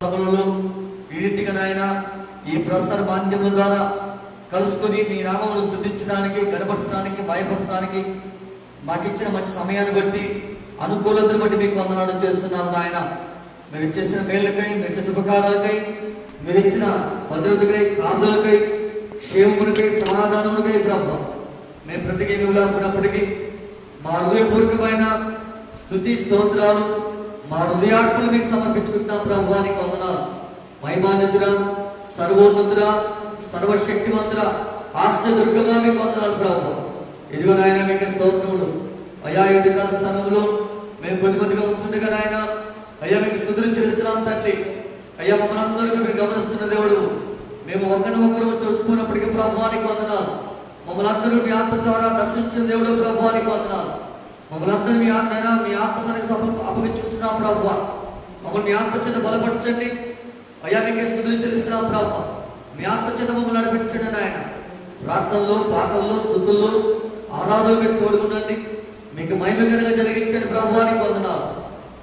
ఈ రీతిగా నాయన ఈ ప్రసార మాధ్యముల ద్వారా కలుసుకొని మీ నామమును స్తుతించడానికి, గణపరచడానికి, భయపరచడానికి మాకు ఇచ్చిన మంచి సమయాన్ని బట్టి, అనుకూలతను బట్టి మీకు వందనాలు చేస్తున్నాము నాయన. మీరు చేసిన మేళ్ళకై, మీరు చేసిన ఉపకారాలకై, మీరు ఇచ్చిన భద్రతకై, కాపులకై, క్షేమములకై, సమాధానములకై ప్రభు మేము ప్రతిజ్ఞించినప్పటికీ మా హృదయపూర్వకమైన స్తుతి స్తోత్రాలు, మా హృదయాత్మలు మీకు సమర్పించుకుంటున్నాం ప్రభు. నీకు వందనాలు. మహిమాన్వితుడా, సర్వోన్నతుడా, సర్వశక్తివంతుడా, ఆశ్చర్యదుర్గంగా మీకు వందనాలు ప్రభు. ఇదిగో నాయన మీకు స్తోత్రములు. అయ్యా ఎదుగా స్థానంలో మేము కొద్దిమందిగా ఉంచుండగా నాయన అయ్యా మీకు స్తుతులు చెల్లిస్తున్నాం తండ్రి. అయ్యా మమ్మల్ని అందరికీ మీరు గమనిస్తున్న దేవుడు. మేము ఒకరినొకరు చూసుకున్నప్పటికీ ప్రభువానికి వందనాలు. మమ్మల్ని అందరూ మీ ఆత్మ ద్వారా దర్శించిన దేవుడు ప్రభువానికి వందనాలు. మమ్మల్ని అందరూ మీ ఆత్మ మీ ఆత్మసానికి అప్పగించుకుంటున్నాం ప్రభు. మమ్మల్ని మీ ఆత్మ చేత బలపరచండి. అయ్యా మీకే స్తుతులు చెల్లిస్తున్నాం ప్రభు. మీ ఆత్మ చేత మమ్మల్ని నడిపించండి నాయన. ప్రార్థనలో, పాటల్లో, స్తుతుల్లో, ఆరాధనలు మీకు తోడుకునండి. మీకు మహిమకరంగా జరిగించండి ప్రభువానికి వందనాలు.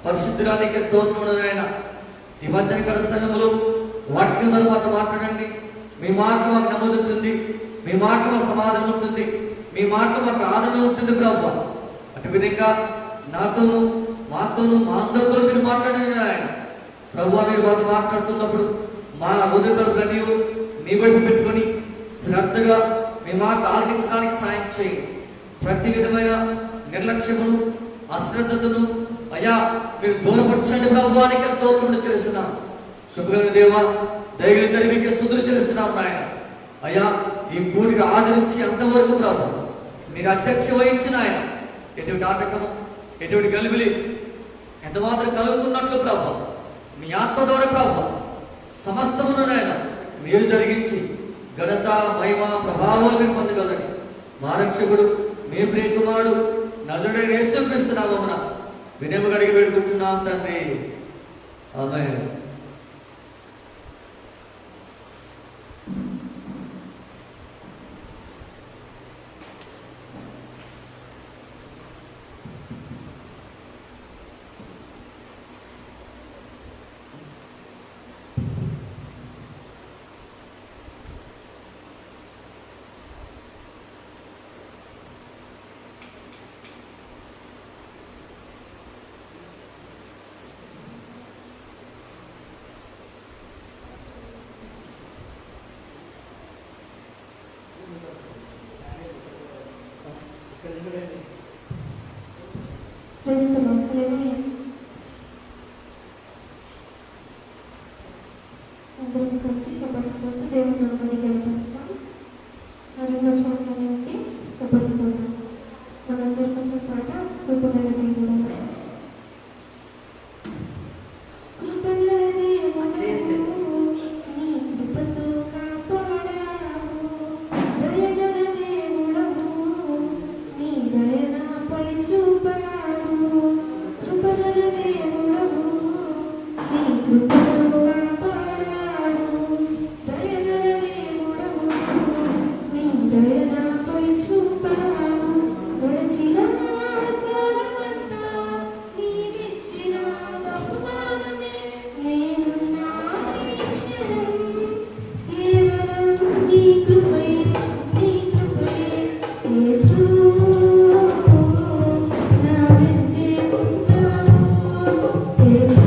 పరిశుద్ధురానికి స్తోత్రములు నాయన. ఈ మధ్యకాల సమయంలో వాక్యం తర్వాత మాట్లాడండి. మీ మాట మాకు నమ్మదుతుంది, మీ మాట మాకు సమాధానం ఉంటుంది, మీ మాట మాకు ఆదరణ ఉంటుంది ప్రభు. అటు విధంగా నాతోనూ, మాతోనూ, మా అందరితో మీరు మాట్లాడండి ఆయన. ప్రభు మీరు మాతో మాట్లాడుతున్నప్పుడు మా హృదయతలుపులని మీ వైపు పెట్టుకొని శ్రద్ధగా మీ మాట ఆలకించడానికి సాయం చేయండి. ప్రతి విధమైన నిర్లక్ష్యమును, అశ్రద్ధతను అయ్యా మీరు దూరపరచండి ప్రభువానికి స్తోత్రములు చెల్లిస్తున్నాం. శుభ్రమైన దేవ, దయగలిగిన మీకే స్తుతులు చెల్లిస్తున్నాం నాయన. అయ్యా ఈ కూడికి ఆదరించి అంతవరకు ప్రభు మీరు అధ్యక్ష వహించిన ఆయన ఎటువంటి ఆటకము, ఎటువంటి గలిబిలి ఎంత మాత్రం కలుగుతున్నట్లు ప్రభు మీ ఆత్మ ద్వారా ప్రభు సమస్తమును నాయన మీరు జరిగించి ఘనత, మహిమ, ప్రభావాలు మీరు పొందగలరు. మా రక్షకుడు, మీ ప్రియకుమారుడు నజరుడైన యేసుక్రీస్తు నామమున వినయముగా అడిగి వేడుకుంటున్నాం తండ్రి. ఆమేన్. అందరం కలిసి చెప్పకపోతే దేవుని నామాన్ని గణపరుస్తాం. మరెన్నో చోట్ల ఉండి చెప్పకపోతాం. మనందరి కోసం పాట కృపగల దేవుడు. కృపగల దేవుడు నీ కృపతో కాపాడావు. దయగల దేవుడవు నీ దయ నాపై చూపావు. కృపగల దేవుడవు నీ కృపతో కాపాడావు. దయగల దేవుడవు నీ దయ నాపై చూపావు. గడిచిన కాలమంతా నీవిచ్చిన బహుమానమే నేనున్నా ఈ క్షణం. కేవలం నీ కృపయే, నీ కృపయే యేసు నా వెంటే ఉన్నావు. యేసు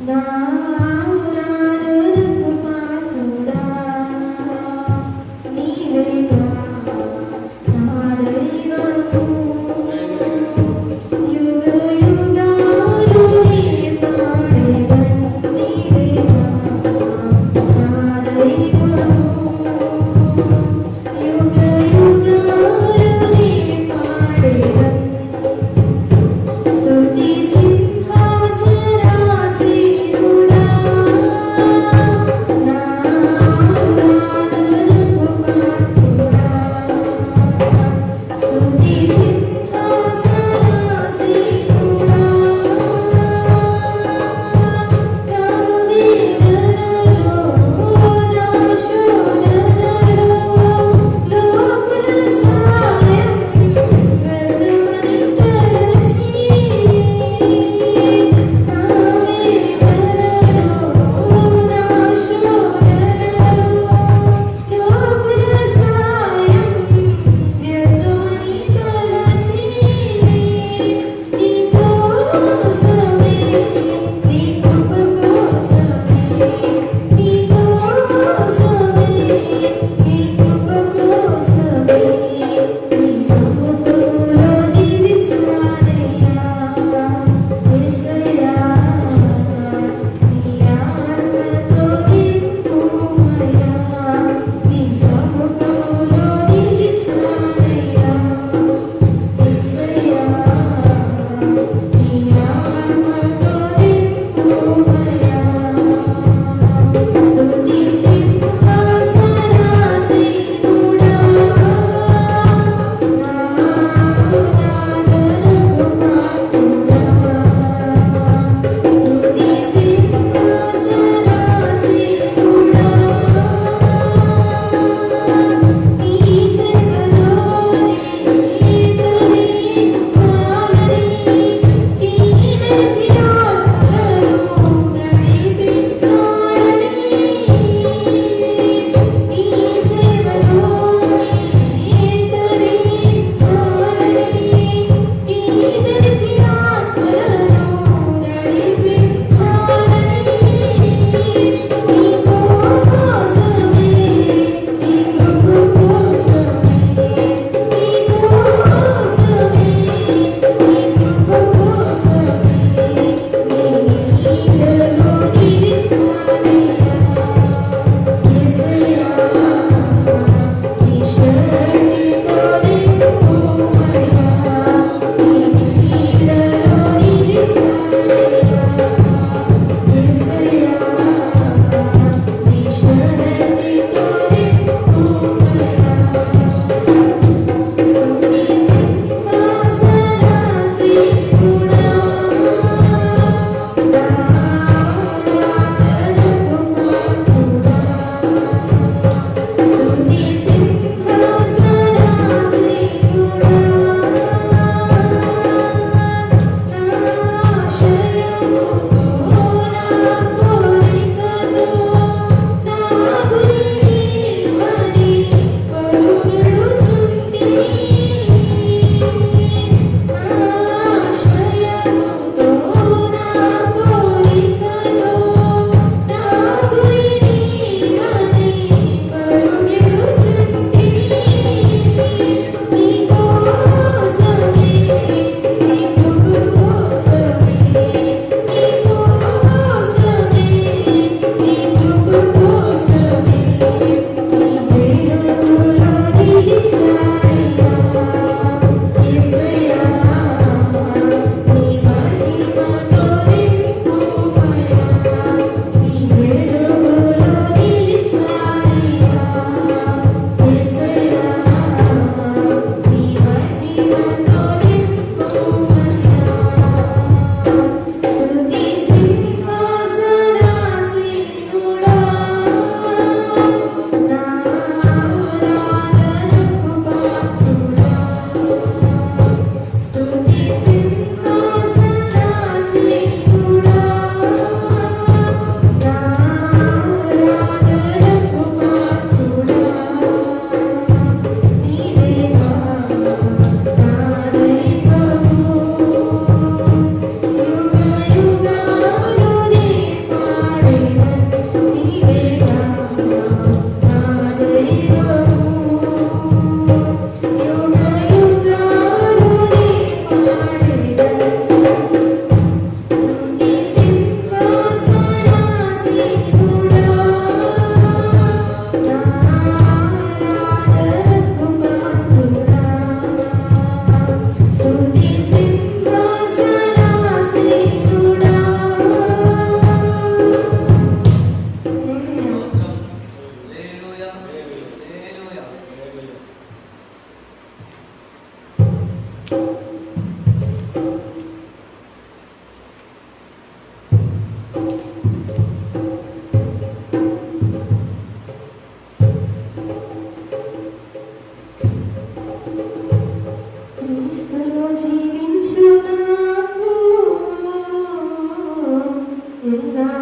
నా ఆరాధనకు పాత్రుడా నీవేగా నా దైవము యుగ యుగాలు నీ పాడెదన్ నీవేగా నా దైవము యుగ యుగాలు నీ పాడెదన్ స్తుతి సింహాసనాసీనుడా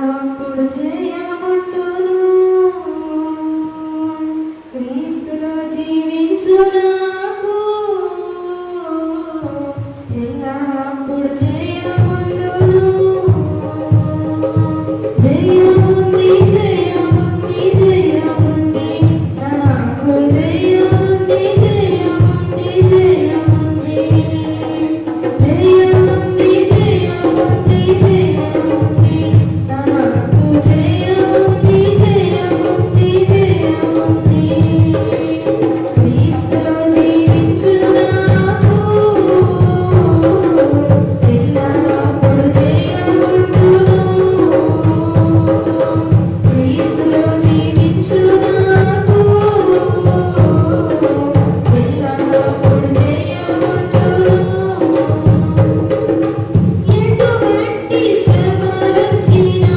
ఎల్లప్పుడు జయముండును. క్రీస్తులో జీవించు నాకు ఎల్లప్పుడు జయముండును. జయముంది జయముంది జయముంది నాకు జయముంది జయముంది జయముంది జయముంది జయముంది జయముంది నాకు జయముంది జయముంది జయముంది. క్రీస్తులో జీవించు నాకు ఎల్లప్పుడు జయముండును. క్రీస్తులో జీవించు నాకు ఎల్లప్పుడు జయముండును. ఎటువంటి శ్రమలొచ్చినా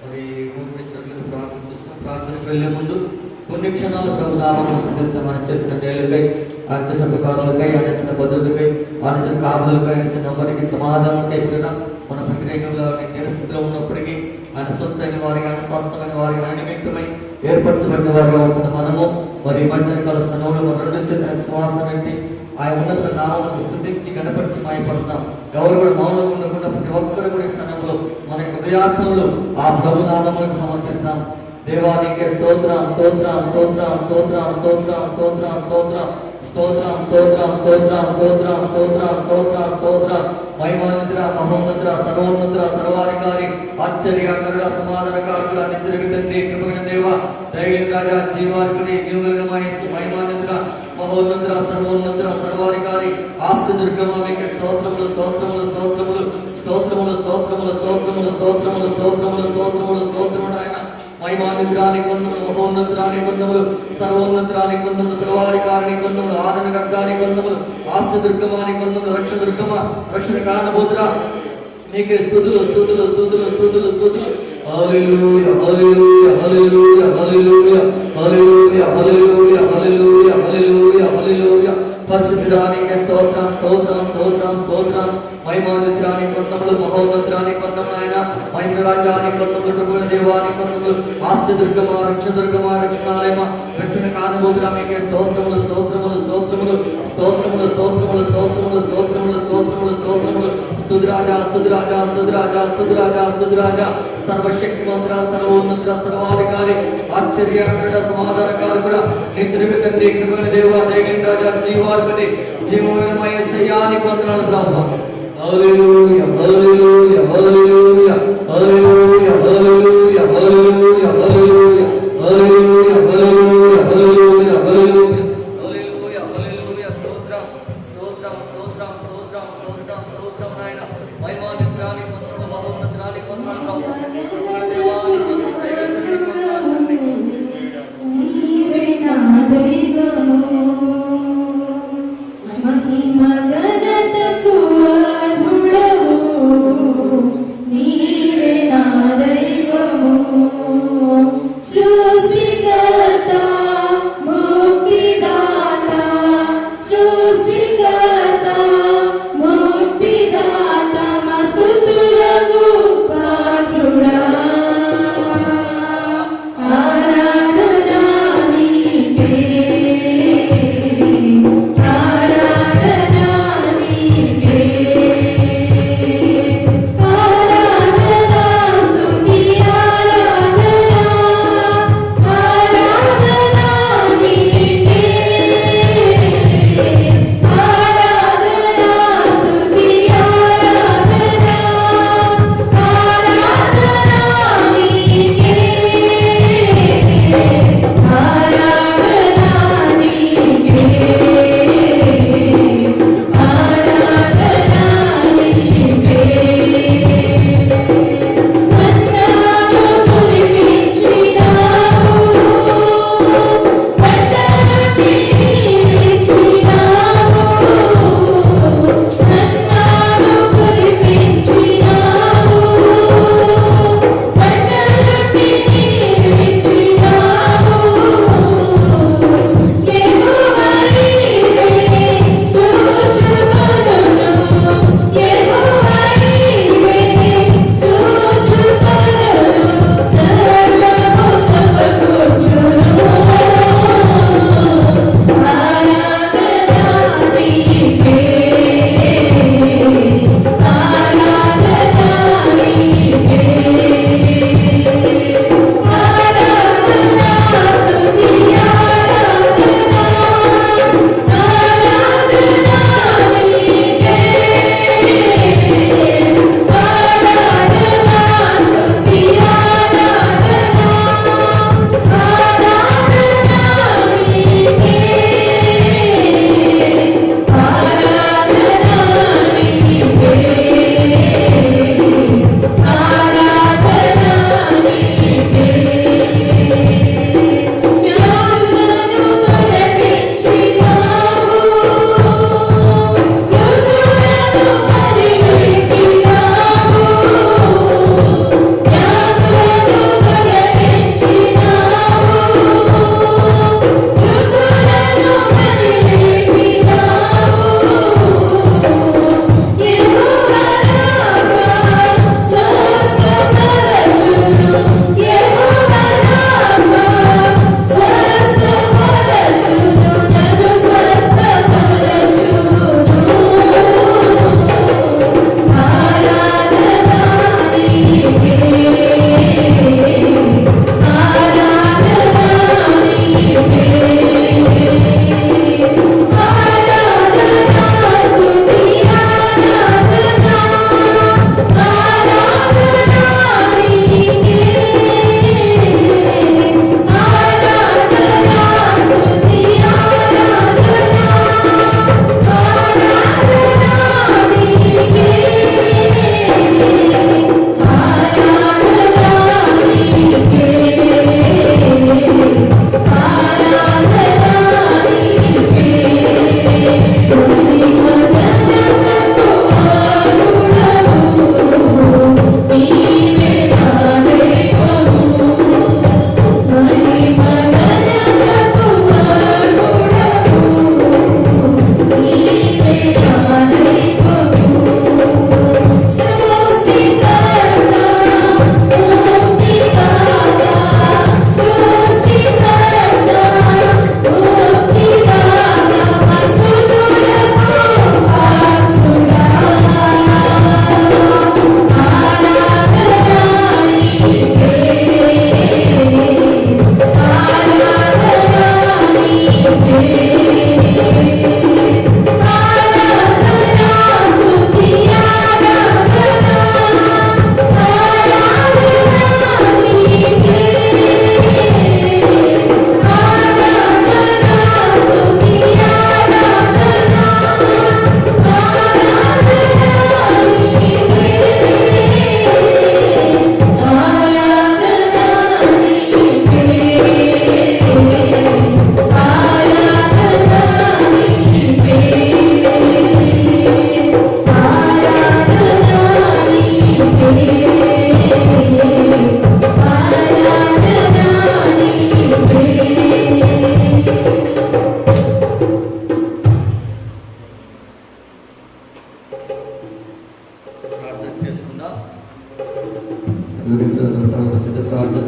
మరి ఊరిచ్చినట్లు ప్రార్థన చేసుకుని ప్రార్థనకు వెళ్ళే ముందు కొన్ని క్షణాలు ప్రభు నామమును స్తుతిస్తాం. ఆయన చేసిన మేలుకై, ఆయన చేసిన ఉపకారాలకై, ఆయన ఇచ్చిన భద్రతకై, ఆయన ఇచ్చిన కాపులకై, ఆయన ఇచ్చిన అందరికీ సమాధానంకై కూడా మన ప్రతిరేకంలో నిరస్థితిలో ఉన్నప్పటికీ ఆయన సొంతైన వారిగా, ఆయన స్వాస్థమైన వారిగా, ఆయన నిమిత్తమై ఏర్పరచబడిన వారిగా ఉంటున్న మనము మరి ఈ మధ్యన కాల సమయంలో మన రెండు చేతుల శ్వాసం పెట్టి ఆయన ఉన్నత నామమును స్తుతించి గణపరిచి మాయపడతాం. ఎవరు కూడా మౌనం ఉండకుండా ప్రతి ఒక్కరు కూడా ఈ సమయంలో మన హృదయాత్మలు ఆ ప్రభు నామములకు సమర్పిస్తాం. దేవానికి స్తోత్రం స్తోత్రం స్తోత్రం స్తోత్రం స్తోత్రం స్తోత్రం స్తోత్రం స్తోత్రం స్తోత్రం స్తోత్రం స్తోత్రం స్తోత్రం స్తోత్రం స్తోత్రం మహిమాన్వితుడ, మహోన్నతుడ, సర్వోన్నతుడ, సర్వాధికారి, ఆశ్చర్యకరుడ, సమాధానకారుడ, నిత్యునికి తండ్రి, కృపగల దేవ, ధైర్యం రాజా, జీవార్కుడి, జీవగల మహిమాన్వితుడ, మహోన్నతుడ, సర్వోన్నతుడ, సర్వాధికారి, ఆశ్చర్యదుర్గమ, మీకు స్తోత్రములు స్తోత్రములు స్తోత్రములు స్తోత్రములు స్తోత్రములు స్తోత్రములు స్తోత్రములు స్తోత్రములు స్తోత్రములు స్తోత్రములు ఆయన మహిమాన్వితురాని కొందములు, మహోన్నతురాని కొందములు, సర్వోన్నతురాని కొందములు, సర్వాధికారిని కొందములు, ఆదరణకర్తాని కొందములు, ఆశ్చర్యదుర్గమాని కొందములు, రక్షదుర్గమ, రక్షణ కారణభూతురా, నీకే స్తుతులు స్తుతులు స్తుతులు స్తుతులు స్తుతులు. హల్లెలూయా హల్లెలూయా హల్లెలూయా హల్లెలూయా హల్లెలూయా హల్లెలూయా హల్లెలూయా హల్లెలూయా హల్లెలూయా. పరిశుద్ధుడానికి స్తోత్రం స్తోత్రం స్తోత్రం స్తోత్రం. మహిమాన్వితురాని కొందములు, మహోన్నతురాని కొందములు, ఆయన మహిమ రాజాని కొందములు, కృపగల దేవాని కొందములు, ఆశ్చర్యదుర్గమ, రక్షదుర్గమ, రక్షణాలయమ, రక్షణ కారణభూతురా, మీకే స్తోత్రములు స్తోత్రములు స్తోత్రములు స్తోత్రములు స్తోత్రములు స్తోత్రములు స్తోత్రములు స్తోత్రములు స్తోత్రములు. స్తుతిరాజా స్తుతిరాజా స్తుతిరాజా స్తుతిరాజా స్తుతిరాజా, సర్వశక్తిమంతుడ, సర్వోన్నతుడ, సర్వాధికారి, ఆశ్చర్యకరుడ, సమాధానకారకుడ, నిత్యునికి తండ్రి, కృపగల దేవ, దైవం రాజా, జీవార్పణి, జీవమయ స్తయాని వందనాలు ప్రభు. హల్లెలూయా హల్లెలూయా హల్లెలూయా హల్లెలూయా హల్లెలూయా హల్లెలూయా హల్లెలూయా హల్లెలూయా హల్లెలూయా హల్లెలూయా హల్లెలూయా హల్లెలూయా. స్తోత్రం స్తోత్రం స్తోత్రం స్తోత్రం స్తోత్రం స్తోత్రం. నాయన మహిమాన్వితురాని కొందరు, మహోన్నతురాని కొందరు, నీవే నా దైవము, మహిమ ఘనతకు అర్హుడవు, నీవే నా దైవము.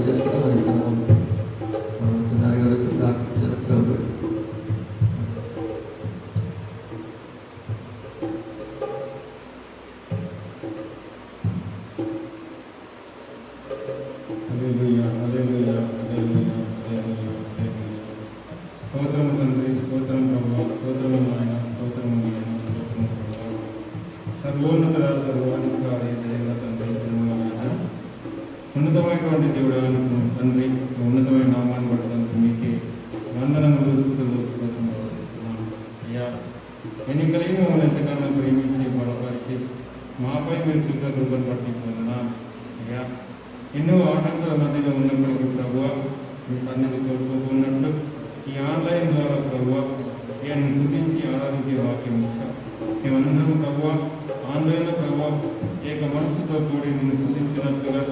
చేసుకుని మరి సమయం గారు వచ్చి ప్రార్థించారు ప్రభు. హల్లెలూయా హల్లెలూయా హల్లెలూయా హల్లెలూయా హల్లెలూయా. స్తోత్రం తండ్రి, స్తోత్రం ప్రభువా, స్తోత్రము నాయన, స్తోత్రము నాయన, స్తోత్రము ప్రభువా. సర్వోన్నతుడ సర్వాధికారి దైవ తండ్రి, నాయన ఉన్నతమైనటువంటి దేవుడా తండ్రి, ఉన్నతమైన నామాన్ని బట్టి తండ్రి మీకే వందనములు స్తుతులు స్తోత్రములు చెల్లిస్తున్నాను. అయ్యా ఎన్నికలైన మమ్మల్ని ఎంతగానో ప్రేమించి బలపరిచి మాపై మీరు చూపుల కృపను బట్టి పొందినాను. అయ్యా ఎన్నో ఆటంకాల మధ్యలో ఉన్నప్పటికీ ప్రభువా మీ సన్నిధి కోరుకోకున్నట్లు ఈ ఆన్లైన్ ద్వారా ప్రభువా నేను శుద్ధించి ఆరాధించే వాక్యం ఇచ్చాం. మేమందరం ప్రభువా ఆన్లైన్లో ప్రభువా ఏక మనసుతో కూడి నిన్ను శుద్ధించినట్లుగా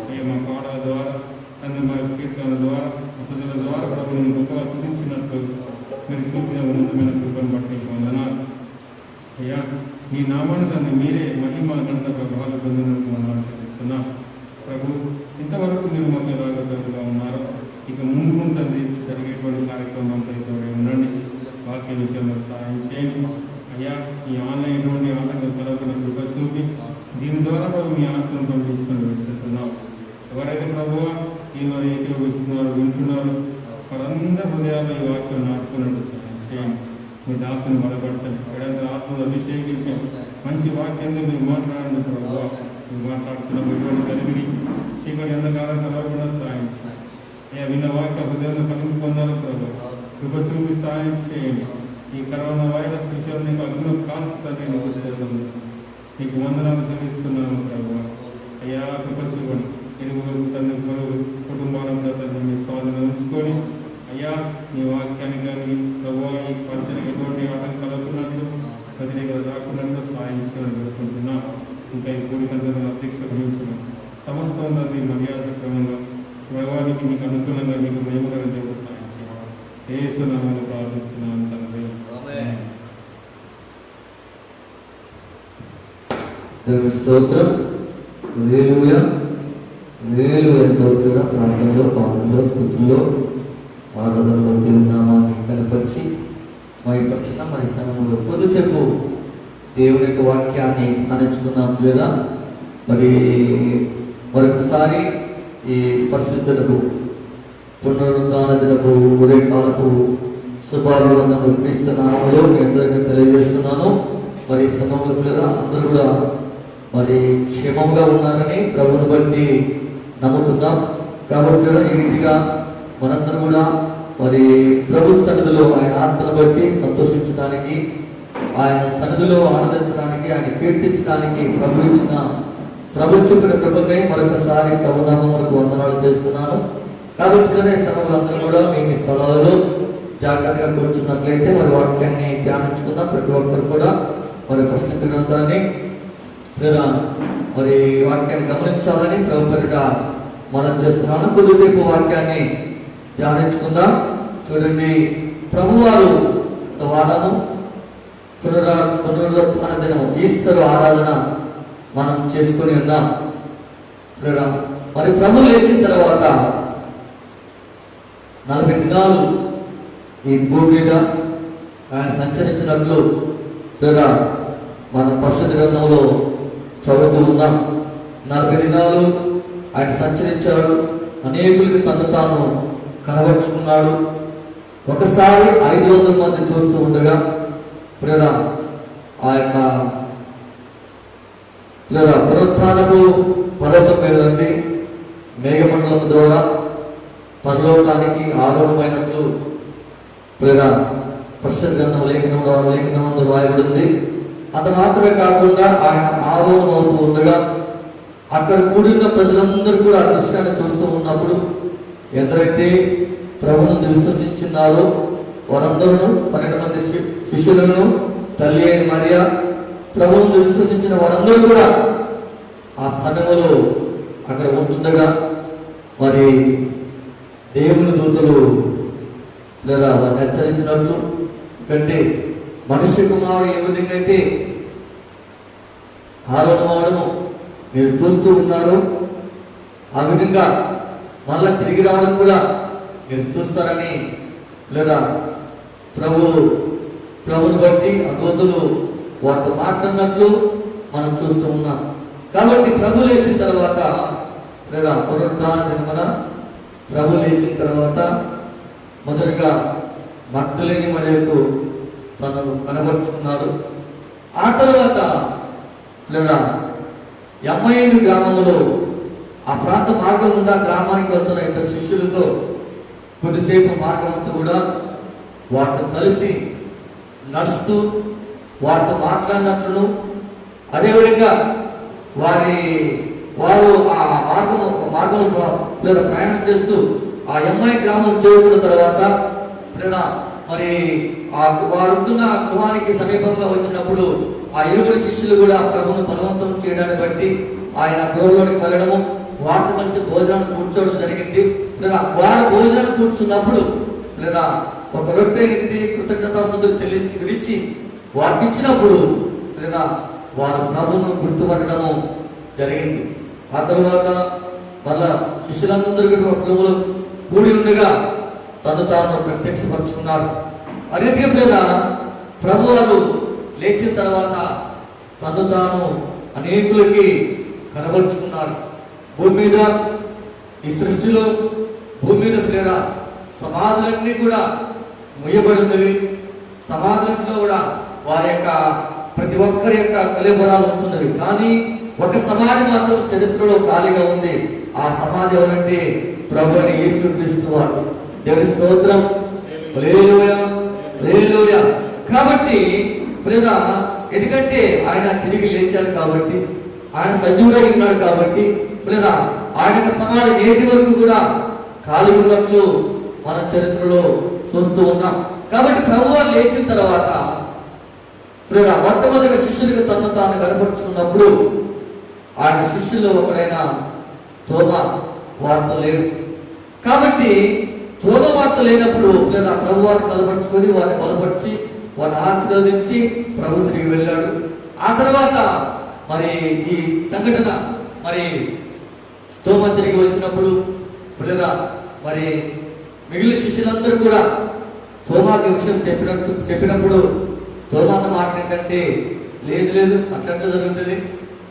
అయ్యా మా పాటల ద్వారా తండ్రి మా కీర్తనల ద్వారా ప్రజల ద్వారా ప్రభు నేను గొప్పగా శుద్ధించినట్లు మీరు చూపిన ఉన్నతమైన కృపను బట్టి వందనాలు. అయ్యా మీ నామాన్ని తండ్రి మీరే మహిమ గంట ప్రభావాలు పొందినట్టు మనం చెల్లిస్తున్నాం. ప్రభు ఇంతవరకు మీరు మాకు ఎలాగలుగా ఉన్నారు, ఇక ముందు ఉంటుంది జరిగేటువంటి కార్యక్రమంతో తోడే ఉండండి. వాక్య విషయంలో సహాయం చేయండి. అయ్యా ఈ ఆన్లైన్ ఎటువంటి ఆటంకం కలగకుండా కృప చూపి దీని ద్వారా ప్రభు మీ ఆత్మను పంపించుకొని వెళ్తున్నాం. ఎవరైతే ప్రభువా ఈలో ఏకీభవిస్తున్నారో వింటున్నారో వారందరి హృదయాల్లో ఈ వాక్యం నాటుకున్నట్టు సహాయం చేయండి. మీ దాసుని బలపరచండి. ఎక్కడైతే ఆత్మను అభిషేకించండి. మంచి వాక్యంతో మీరు మాట్లాడండి ప్రభువా. మీరు మాట్లాడుతున్న ఎటువంటి కలిగిని చీకటి ఎంతకాలం కలగకుండా సాయం చేయండి. విన్న వాక్య హృదయంలో కలిగి పొందాలి ప్రభు. కృప చూపి సాయం చేయండి. ఈ కరోనా వైరస్ విషయం నీకు అగ్ని కాల్చుతానే నీకు తెలియదు. నీకు వందనాలు చెల్లిస్తున్నాను ప్రభు. అయ్యా కృప చూపండి. ఇరువురు తండ్రి పొరుగు కుటుంబాలంతా తండ్రి మీ స్వాధీనం ఉంచుకొని అయ్యా నీ వాక్యాన్ని కానీ ప్రభు ఈ పరిచయం ఎటువంటి ఆటంకాలు కలుగుతున్నట్లు ప్రతినిధిగా రాకున్నట్లు సాయం చేయాలని పెడుకుంటున్నా. ఇంకా ఈ కూడికంతా అధ్యక్ష గురించడం సమస్తం తండ్రి మర్యాద క్రమంగా భగవానికి మీకు అనుకూలంగా మీకు మేముగా దేవుడు సాయం చేయాలి. యేసునామములో ప్రార్థిస్తున్నాను తండ్రి. దేవుని స్తోత్రం. హల్లెలూయా హల్లెలూయా. ఎంతోగా ప్రార్థనలో పాటల్లో స్తుతుల్లో ఆరాధనలో దేవుని నామాన్ని కనపరిచి మైపరిచిన మరి సమయంలో కొద్దిసేపు దేవుని యొక్క వాక్యాన్ని ధ్యానించుకున్నాం లేదా. మరి మరొకసారి ఈ పరిశుద్ధులకు పునరుద్ధాన దినపు ఉదయకాలపు శుభాభివందనలు క్రీస్తు నామములో మీ అందరికీ తెలియజేస్తున్నాను. మరి సమయంలో లేదా అందరూ కూడా మరి క్షేమంగా ఉన్నారని ప్రభువుని బట్టి నమ్ముతున్నాం. కాబట్టి ఈ రీతిగా మనందరూ కూడా మరి ప్రభు సన్నిధిలో ఆయన ఆత్మను బట్టి సంతోషించడానికి, ఆయన సన్నిధిలో ఆనందించడానికి, ఆయన కీర్తించడానికి ప్రభు చూపిన కృపకై మరొకసారి ప్రభునామములకు వందనాలు చేస్తున్నాను. కాబట్టి సమయంలో అందరూ కూడా మీ స్థలాలలో జాగ్రత్తగా కూర్చున్నట్లయితే మరి వాక్యాన్ని ధ్యానించుకుందాం. ప్రతి ఒక్కరు కూడా మరి పరిశుద్ధ గ్రంథాన్ని మరి వాక్యాన్ని గమనించాలని ప్రభు పేరిట మనం చేస్తున్నాను. కొద్దిసేపు వాక్యాన్ని ధ్యానించుకుందాం. చూడండి, ప్రభువారు వారము పునరుత్థాన దినం ఈస్టర్ ఆరాధన మనం చేసుకుని ఉన్నాం. మరి ప్రభు లేచిన తర్వాత 40 దినాలు ఈ భూమి మీద ఆయన సంచరించినట్లు మన పరిశుద్ధ గ్రంథంలో చదువుతూ ఉన్నాం. 40 దినాలు ఆయన సంచరించాడు. అనేకులకి తను తాను కనబరుచుకున్నాడు. ఒకసారి 500 మంది చూస్తూ ఉండగా ఆ యొక్క పునరుత్థానపు పర్వతం మీద నుండి మేఘమండలం ద్వారా పరలోకానికి ఆరోహణమైనట్లు పరిశుద్ధ గ్రంథం లేఖనంలో రాయబడింది. అంత మాత్రమే కాకుండా ఆయన ఆరోహణం అవుతూ ఉండగా అక్కడ కూడిన ప్రజలందరూ కూడా ఆ దృశ్యాన్ని చూస్తూ ఉన్నప్పుడు ఎందరైతే ప్రభువును విశ్వసించున్నారో వారందరూ 12 మంది శిష్యులను, తల్లి అయిన మరియా, ప్రభువును విశ్వసించిన వారందరూ కూడా ఆ సమయంలో అక్కడ ఉంటుండగా మరి దేవుని దూతలు లేదా వారిని హెచ్చరించినట్లు, కంటే మనుష్య కుమారుడు ఏ విధంగా అయితే ఆరోహణమవడము మీరు చూస్తూ ఉన్నారు, ఆ విధంగా మళ్ళా తిరిగి రావడం కూడా మీరు చూస్తారని లేదా ప్రభుని బట్టి ఆ దూతలు వారితో మాట్లాడినట్లు మనం చూస్తూ ఉన్నాం. కాబట్టి ప్రభు లేచిన తర్వాత లేదా పునరుద్ధాన దినమున ప్రభు లేచిన తర్వాత మొదటగా మగ్దలేని మరియకు తనను కనబరుచుకున్నాడు. ఆ తర్వాత లేదా యమ్మయేలు గ్రామంలో ఆ ప్రాంత మార్గం గుండా గ్రామానికి వెళ్తున్న ఇద్దరు శిష్యులతో కొద్దిసేపు మార్గం అంతా కూడా వారితో కలిసి నడుస్తూ వారితో మాట్లాడినట్లను, అదేవిధంగా వారు ఆ మార్గంలో ప్రయాణం చేస్తూ ఆ యమ్మాయి గ్రామం చేరుకున్న తర్వాత మరి వారుంటున్న గృహానికి సమీపంగా వచ్చినప్పుడు ఆ ఇరువురు శిష్యులు కూడా ప్రభువును బలవంతం చేయడాన్ని బట్టి ఆయన గృహంలోనికి వెళ్ళడము, వారితో కలిసి భోజనాన్ని కూర్చోవడం జరిగింది. వారు భోజనాన్ని కూర్చున్నప్పుడు ఒక రొట్టె ఎత్తి కృతజ్ఞతాస్తుతులు చెల్లించి విడిచి వారికి ఇచ్చినప్పుడు వారు ప్రభువును గుర్తుపట్టడము జరిగింది. ఆ తర్వాత మళ్ళా శిష్యులందరికీ ఒక గృహంలో కూడి ఉండగా తను తాను ప్రత్యక్షపరుచుకున్నాడు. అదేవిధంగా ప్రభు వారు లేచిన తర్వాత తను తాను అనేకులకి కనబరుచుకున్నాడు. భూమి మీద ఈ సృష్టిలో భూమి మీద సమాధులన్నీ కూడా ముయ్యబడి ఉన్నవి. సమాధులలో కూడా వారి యొక్క ప్రతి ఒక్కరి యొక్క కళేబరాలు ఉంటున్నవి. కానీ ఒక సమాధి మాత్రం చరిత్రలో ఖాళీగా ఉంది. ఆ సమాధి ఎవరంటే ప్రభు అని యేసుక్రీస్తు వారు. దేవుని స్తోత్రం, హల్లెలూయా, హల్లెలూయా. కాబట్టి ఎందుకంటే ఆయన తిరిగి లేచాడు కాబట్టి, ఆయన సజీవుడై ఉన్నాడు కాబట్టి ఆయన యొక్క సమాధి నేటి వరకు కూడా ఖాళీ ఉన్నట్లు మన చరిత్రలో చూస్తూ ఉన్నాం. కాబట్టి ప్రభువు లేచిన తర్వాత మొట్టమొదటిగా శిష్యుడికి తను తాను కనపరుచుకున్నప్పుడు ఆయన శిష్యుల్లో ఒకడైన తోమా వార్త లేడు. కాబట్టి తోమా వార్త లేనప్పుడు ప్రభు వారిని కనపరుచుకొని వారిని బలపరిచి వారిని ఆశీర్వదించి ప్రభు తిరిగి వెళ్ళాడు. ఆ తర్వాత మరి ఈ సంఘటన మరి తోమా తిరిగి వచ్చినప్పుడు మరి మిగిలిన శిష్యులందరూ కూడా తోమాకి విషయం చెప్పినప్పుడు తోమా అన్న మాట ఏంటంటే లేదు అట్లా జరుగుతుంది,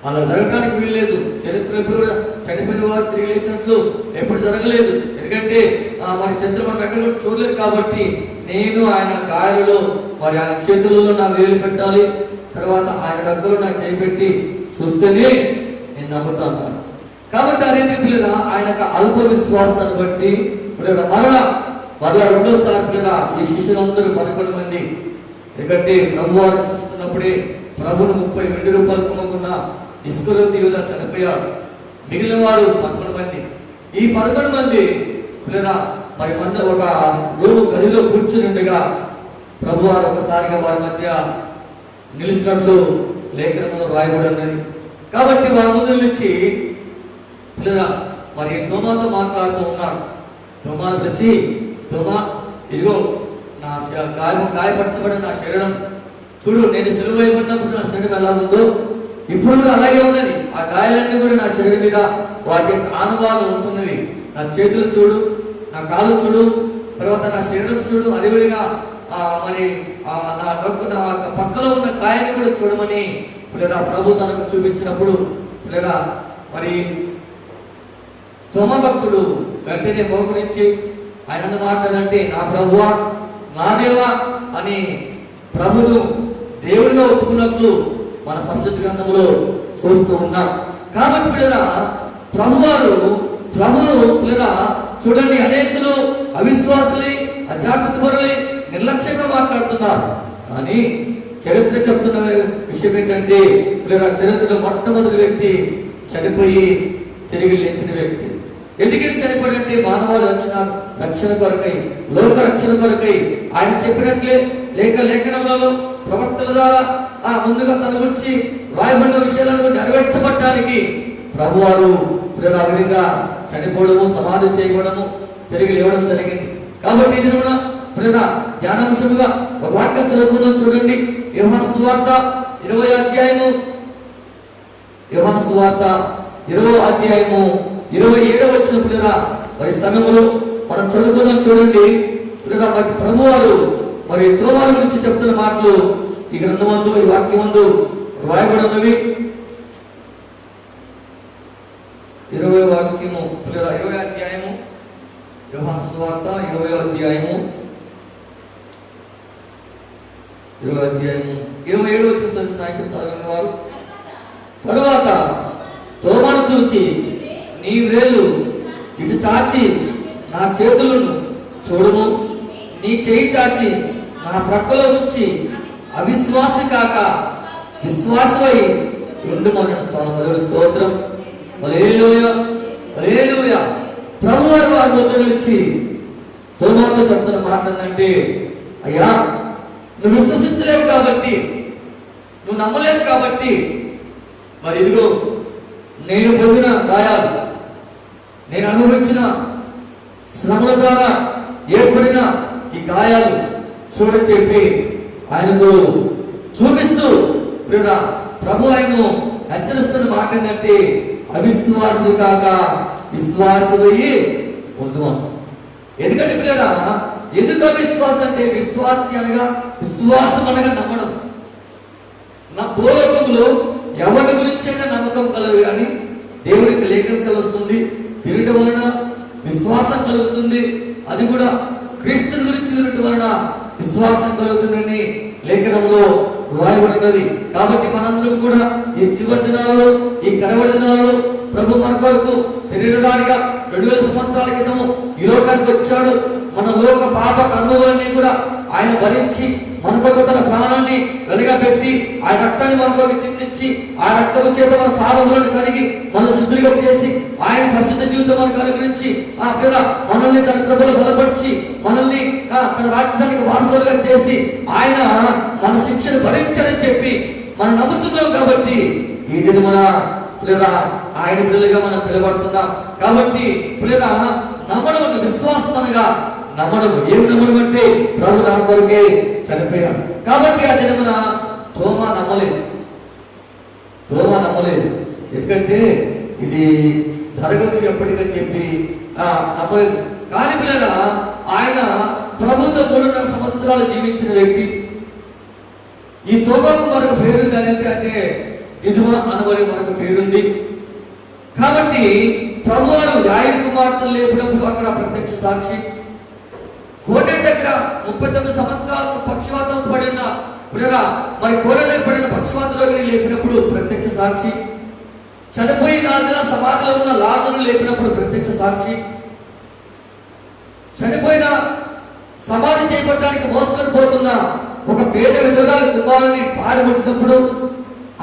అలా జరగడానికి వీల్లేదు. చరిత్ర ఎప్పుడు కూడా చనిపోయిన వారు తిరిగి లేచినట్లు ఎప్పుడు జరగలేదు. ఎందుకంటే మరి చంద్రమణం ఎక్కడ చూడలేదు కాబట్టి నేను ఆయన గాయాలలో మరి ఆయన చేతులలో నా వేలు పెట్టాలి, తర్వాత ఆయన దగ్గరలో నా చేయి పెట్టి చూస్తేనే నేను నమ్ముతాను. కాబట్టి అదే రీతిలో ఆయన అల్ప విశ్వాసాన్ని బట్టి మరలా రెండోసారి ఈ శిష్యులందరూ 11 మంది, ఎందుకంటే ప్రభు వారు చూస్తున్నప్పుడే ప్రభును 30 వెండి రూపాయలు కొనుక్కున్న ఇస్కరియోతు యూదా చనిపోయాడు. మిగిలిన వారు 11 మంది. ఈ 11 మంది మరి ఒక రూము గదిలో కూర్చునిండగా ప్రభు వారు ఒకసారిగా వారి మధ్య నిలిచినట్లు లేఖనంలో రాయబడి ఉన్నది. కాబట్టి వారి ముందు నుంచి మరి తోమాతో మాట్లాడుతూ ఉన్నాడు. తోమా వచ్చి, తోమా ఇదిగో నా గాయపరచబడిన నా శరీరం చూడు, నేను సిలువ వేయబడినప్పుడు నా శరీరం ఎలా ఉందో ఇప్పుడు కూడా అలాగే ఉన్నది. ఆ గాయాలన్నీ కూడా నా శరీరం మీద వాటి యొక్క ఆనవాళ్ళు ఉంటున్నవి. నా చేతులు చూడు, నా కాళ్ళు చూడు, తర్వాత నా శరీరం చూడు, అదేవిధంగా మరి నా పక్కలో ఉన్న గాయాన్ని కూడా చూడమని ప్రభు తనకు చూపించినప్పుడు మరి తోమా భక్తుడు వెంటనే మోకరించి ఆయన మాట్లాడంటే నా ప్రభువా నా దేవా అని ప్రభును దేవుడిగా ఒప్పుకున్నట్లు మన పరిశుద్ధ గ్రంథంలో చూస్తూ ఉన్నాం. కాబట్టి ప్రభువును చూడండి, అనేకులు అవిశ్వాసులై అజాగ్రత్తపరులై నిర్లక్ష్యంగా మాట్లాడుతున్నారు. కానీ చరిత్ర చెప్తున్న విషయం ఏంటంటే చరిత్రలో మొట్టమొదటి వ్యక్తి చనిపోయి తిరిగి లేచిన వ్యక్తి. ఎందుకని చనిపోయాడంటే మానవాళి రక్షణ కొరకై, లోక రక్షణ కొరకై ఆయన చెప్పినట్లే లేఖనంలో ప్రవక్తల ద్వారా ముందుగా తన గురించి రాయబడిన విషయాలను నెరవేర్చబడటానికి ప్రభువారు ఆ విధంగా చనిపోవడము, సమాధి చేయబడము, తిరిగి లేవడం జరిగింది. కాబట్టి ఇది కూడా ధ్యానాంశముగా ఒక వాక్యం చదువుకుందాం. చూడండి, యోహాను సువార్త 20వ అధ్యాయము, యోహాను సువార్త 20వ అధ్యాయము 27వ వచనం మరి సమయంలో మనం చదువుకుందాం. చూడండి, మరి ప్రభువారు మరి తోమాల గురించి చెప్తున్న మాటలు ఈ గ్రంథమందు, ఈ వాక్యమందు రాయబడి ఉన్నవి. 20వ వాక్యము, 20వ అధ్యాయము, యోహాను సువార్త 20వ అధ్యాయము 27వ వచనం సాయంత్రం చదవని వారు. తరువాత తోమను చూచి, నీ వేలు ఇటు చాచి నా చేతులను చూడుము, నీ చేయి చాచి నా ప్రక్కలో ఉంచి అవిశ్వాసి కాక విశ్వాసమై ఉండుమన్నాడు. చాలా మొదటి స్తోత్రం. హల్లెలూయా, హల్లెలూయా. ప్రభువారు వారి ముద్రలు ఇచ్చి తోమాతో చెప్తున్న మాట్లాడంటే, అయ్యా నువ్వు విశ్వసించలేవు కాబట్టి, నువ్వు నమ్మలేవు కాబట్టి, మరి ఇదిగో నేను పొందిన గాయాలు, నేను అనుభవించిన శ్రమల ద్వారా ఏర్పడిన ఈ గాయాలు చూడని చెప్పి ఆయనకు చూపిస్తూ ప్రభు ఆయన్ను హెచ్చరిస్తున్న మాట ఏంటంటే, అవిశ్వాసులు కాక విశ్వాసులయ్యి ఉండుమను. ఎందుకంటే పిల్లరా, ఎందుకు అవిశ్వాసం అంటే, విశ్వాసి అనగా విశ్వాసం అనగా నమ్మడం. నా భూలోకంలో ఎవరి గురించి అయినా నమ్మకం కలదు, కానీ దేవుడికి లేఖించవస్తుంది. వినటం వలన విశ్వాసం కలుగుతుంది. అది కూడా క్రీస్తుని గురించి వినటం వలన విశ్వాసం కలుగుతుందని లేఖనంలో రాయబడినది. కాబట్టి మనందరం కూడా ఈ చివరి దినాలలో, ఈ కడవరి దినాలలో ప్రభు మన కొరకు శరీరధారిగా 2000 సంవత్సరాల క్రితము ఈ లోకానికి వచ్చాడు. మన లోక పాప కర్మలన్నీ కూడా ఆయన భరించి మన కొరకు తన ప్రాణాన్ని వెలుగా పెట్టి ఆయన రక్తాన్ని మన కొరకు చిందించి ఆ రక్తము చేత మన పాపములను కడిగి మన శుద్ధిగా చేసి ఆయన ప్రసిద్ధ జీవితం మనకు అనుగ్రహించి ఆ పిల్ల మనల్ని తన కృపలో బలపరిచి మనల్ని తన రాజ్యానికి వారసులుగా చేసి ఆయన మన శిక్షను భరించాలని చెప్పి మనం నమ్ముతున్నాం. కాబట్టి ఈ దినమున పిల్లగా ఆయన పిల్లలుగా మనం పిలబడుతున్నాం. కాబట్టి పిల్లగా నమ్మడం, విశ్వాసం అనగా నమ్మడం. ఏం నమ్మడం అంటే, ప్రభు నా కొరకే చనిపోయాడు. కాబట్టి ఆ దినమున తోమా నమ్మలేదు. ఎందుకంటే ఇది జరగదు ఎప్పటికని చెప్పి నమ్మలేదు. కానీ పిల్లగా ఆయన ప్రభుత్వ 3.5 సంవత్సరాలు జీవించిన వ్యక్తి. ఈ తోమాకు మరొక పేరుంది అంటే గిదుమ అనబడి మనకు పేరుంది. కాబట్టి ప్రభువారు యాయిరు కుమార్తెలు లేపినప్పుడు అక్కడ ప్రత్యక్ష సాక్షి. కోట దగ్గర 39 సంవత్సరాలకు పక్షవాతం పడిన పిల్లగా మరి కోట దగ్గర పడిన పక్షవాతంలో లేపినప్పుడు ప్రత్యక్ష సాక్షి. చనిపోయి 4 దినాల సమాధిలో ఉన్న లాజరును లేపినప్పుడు ప్రత్యక్ష సాక్షి. చనిపోయిన సమాధి చేయబడడానికి మోసుకొని పోతున్న ఒక పేద విధురాల కుమారుని పాడబట్టినప్పుడు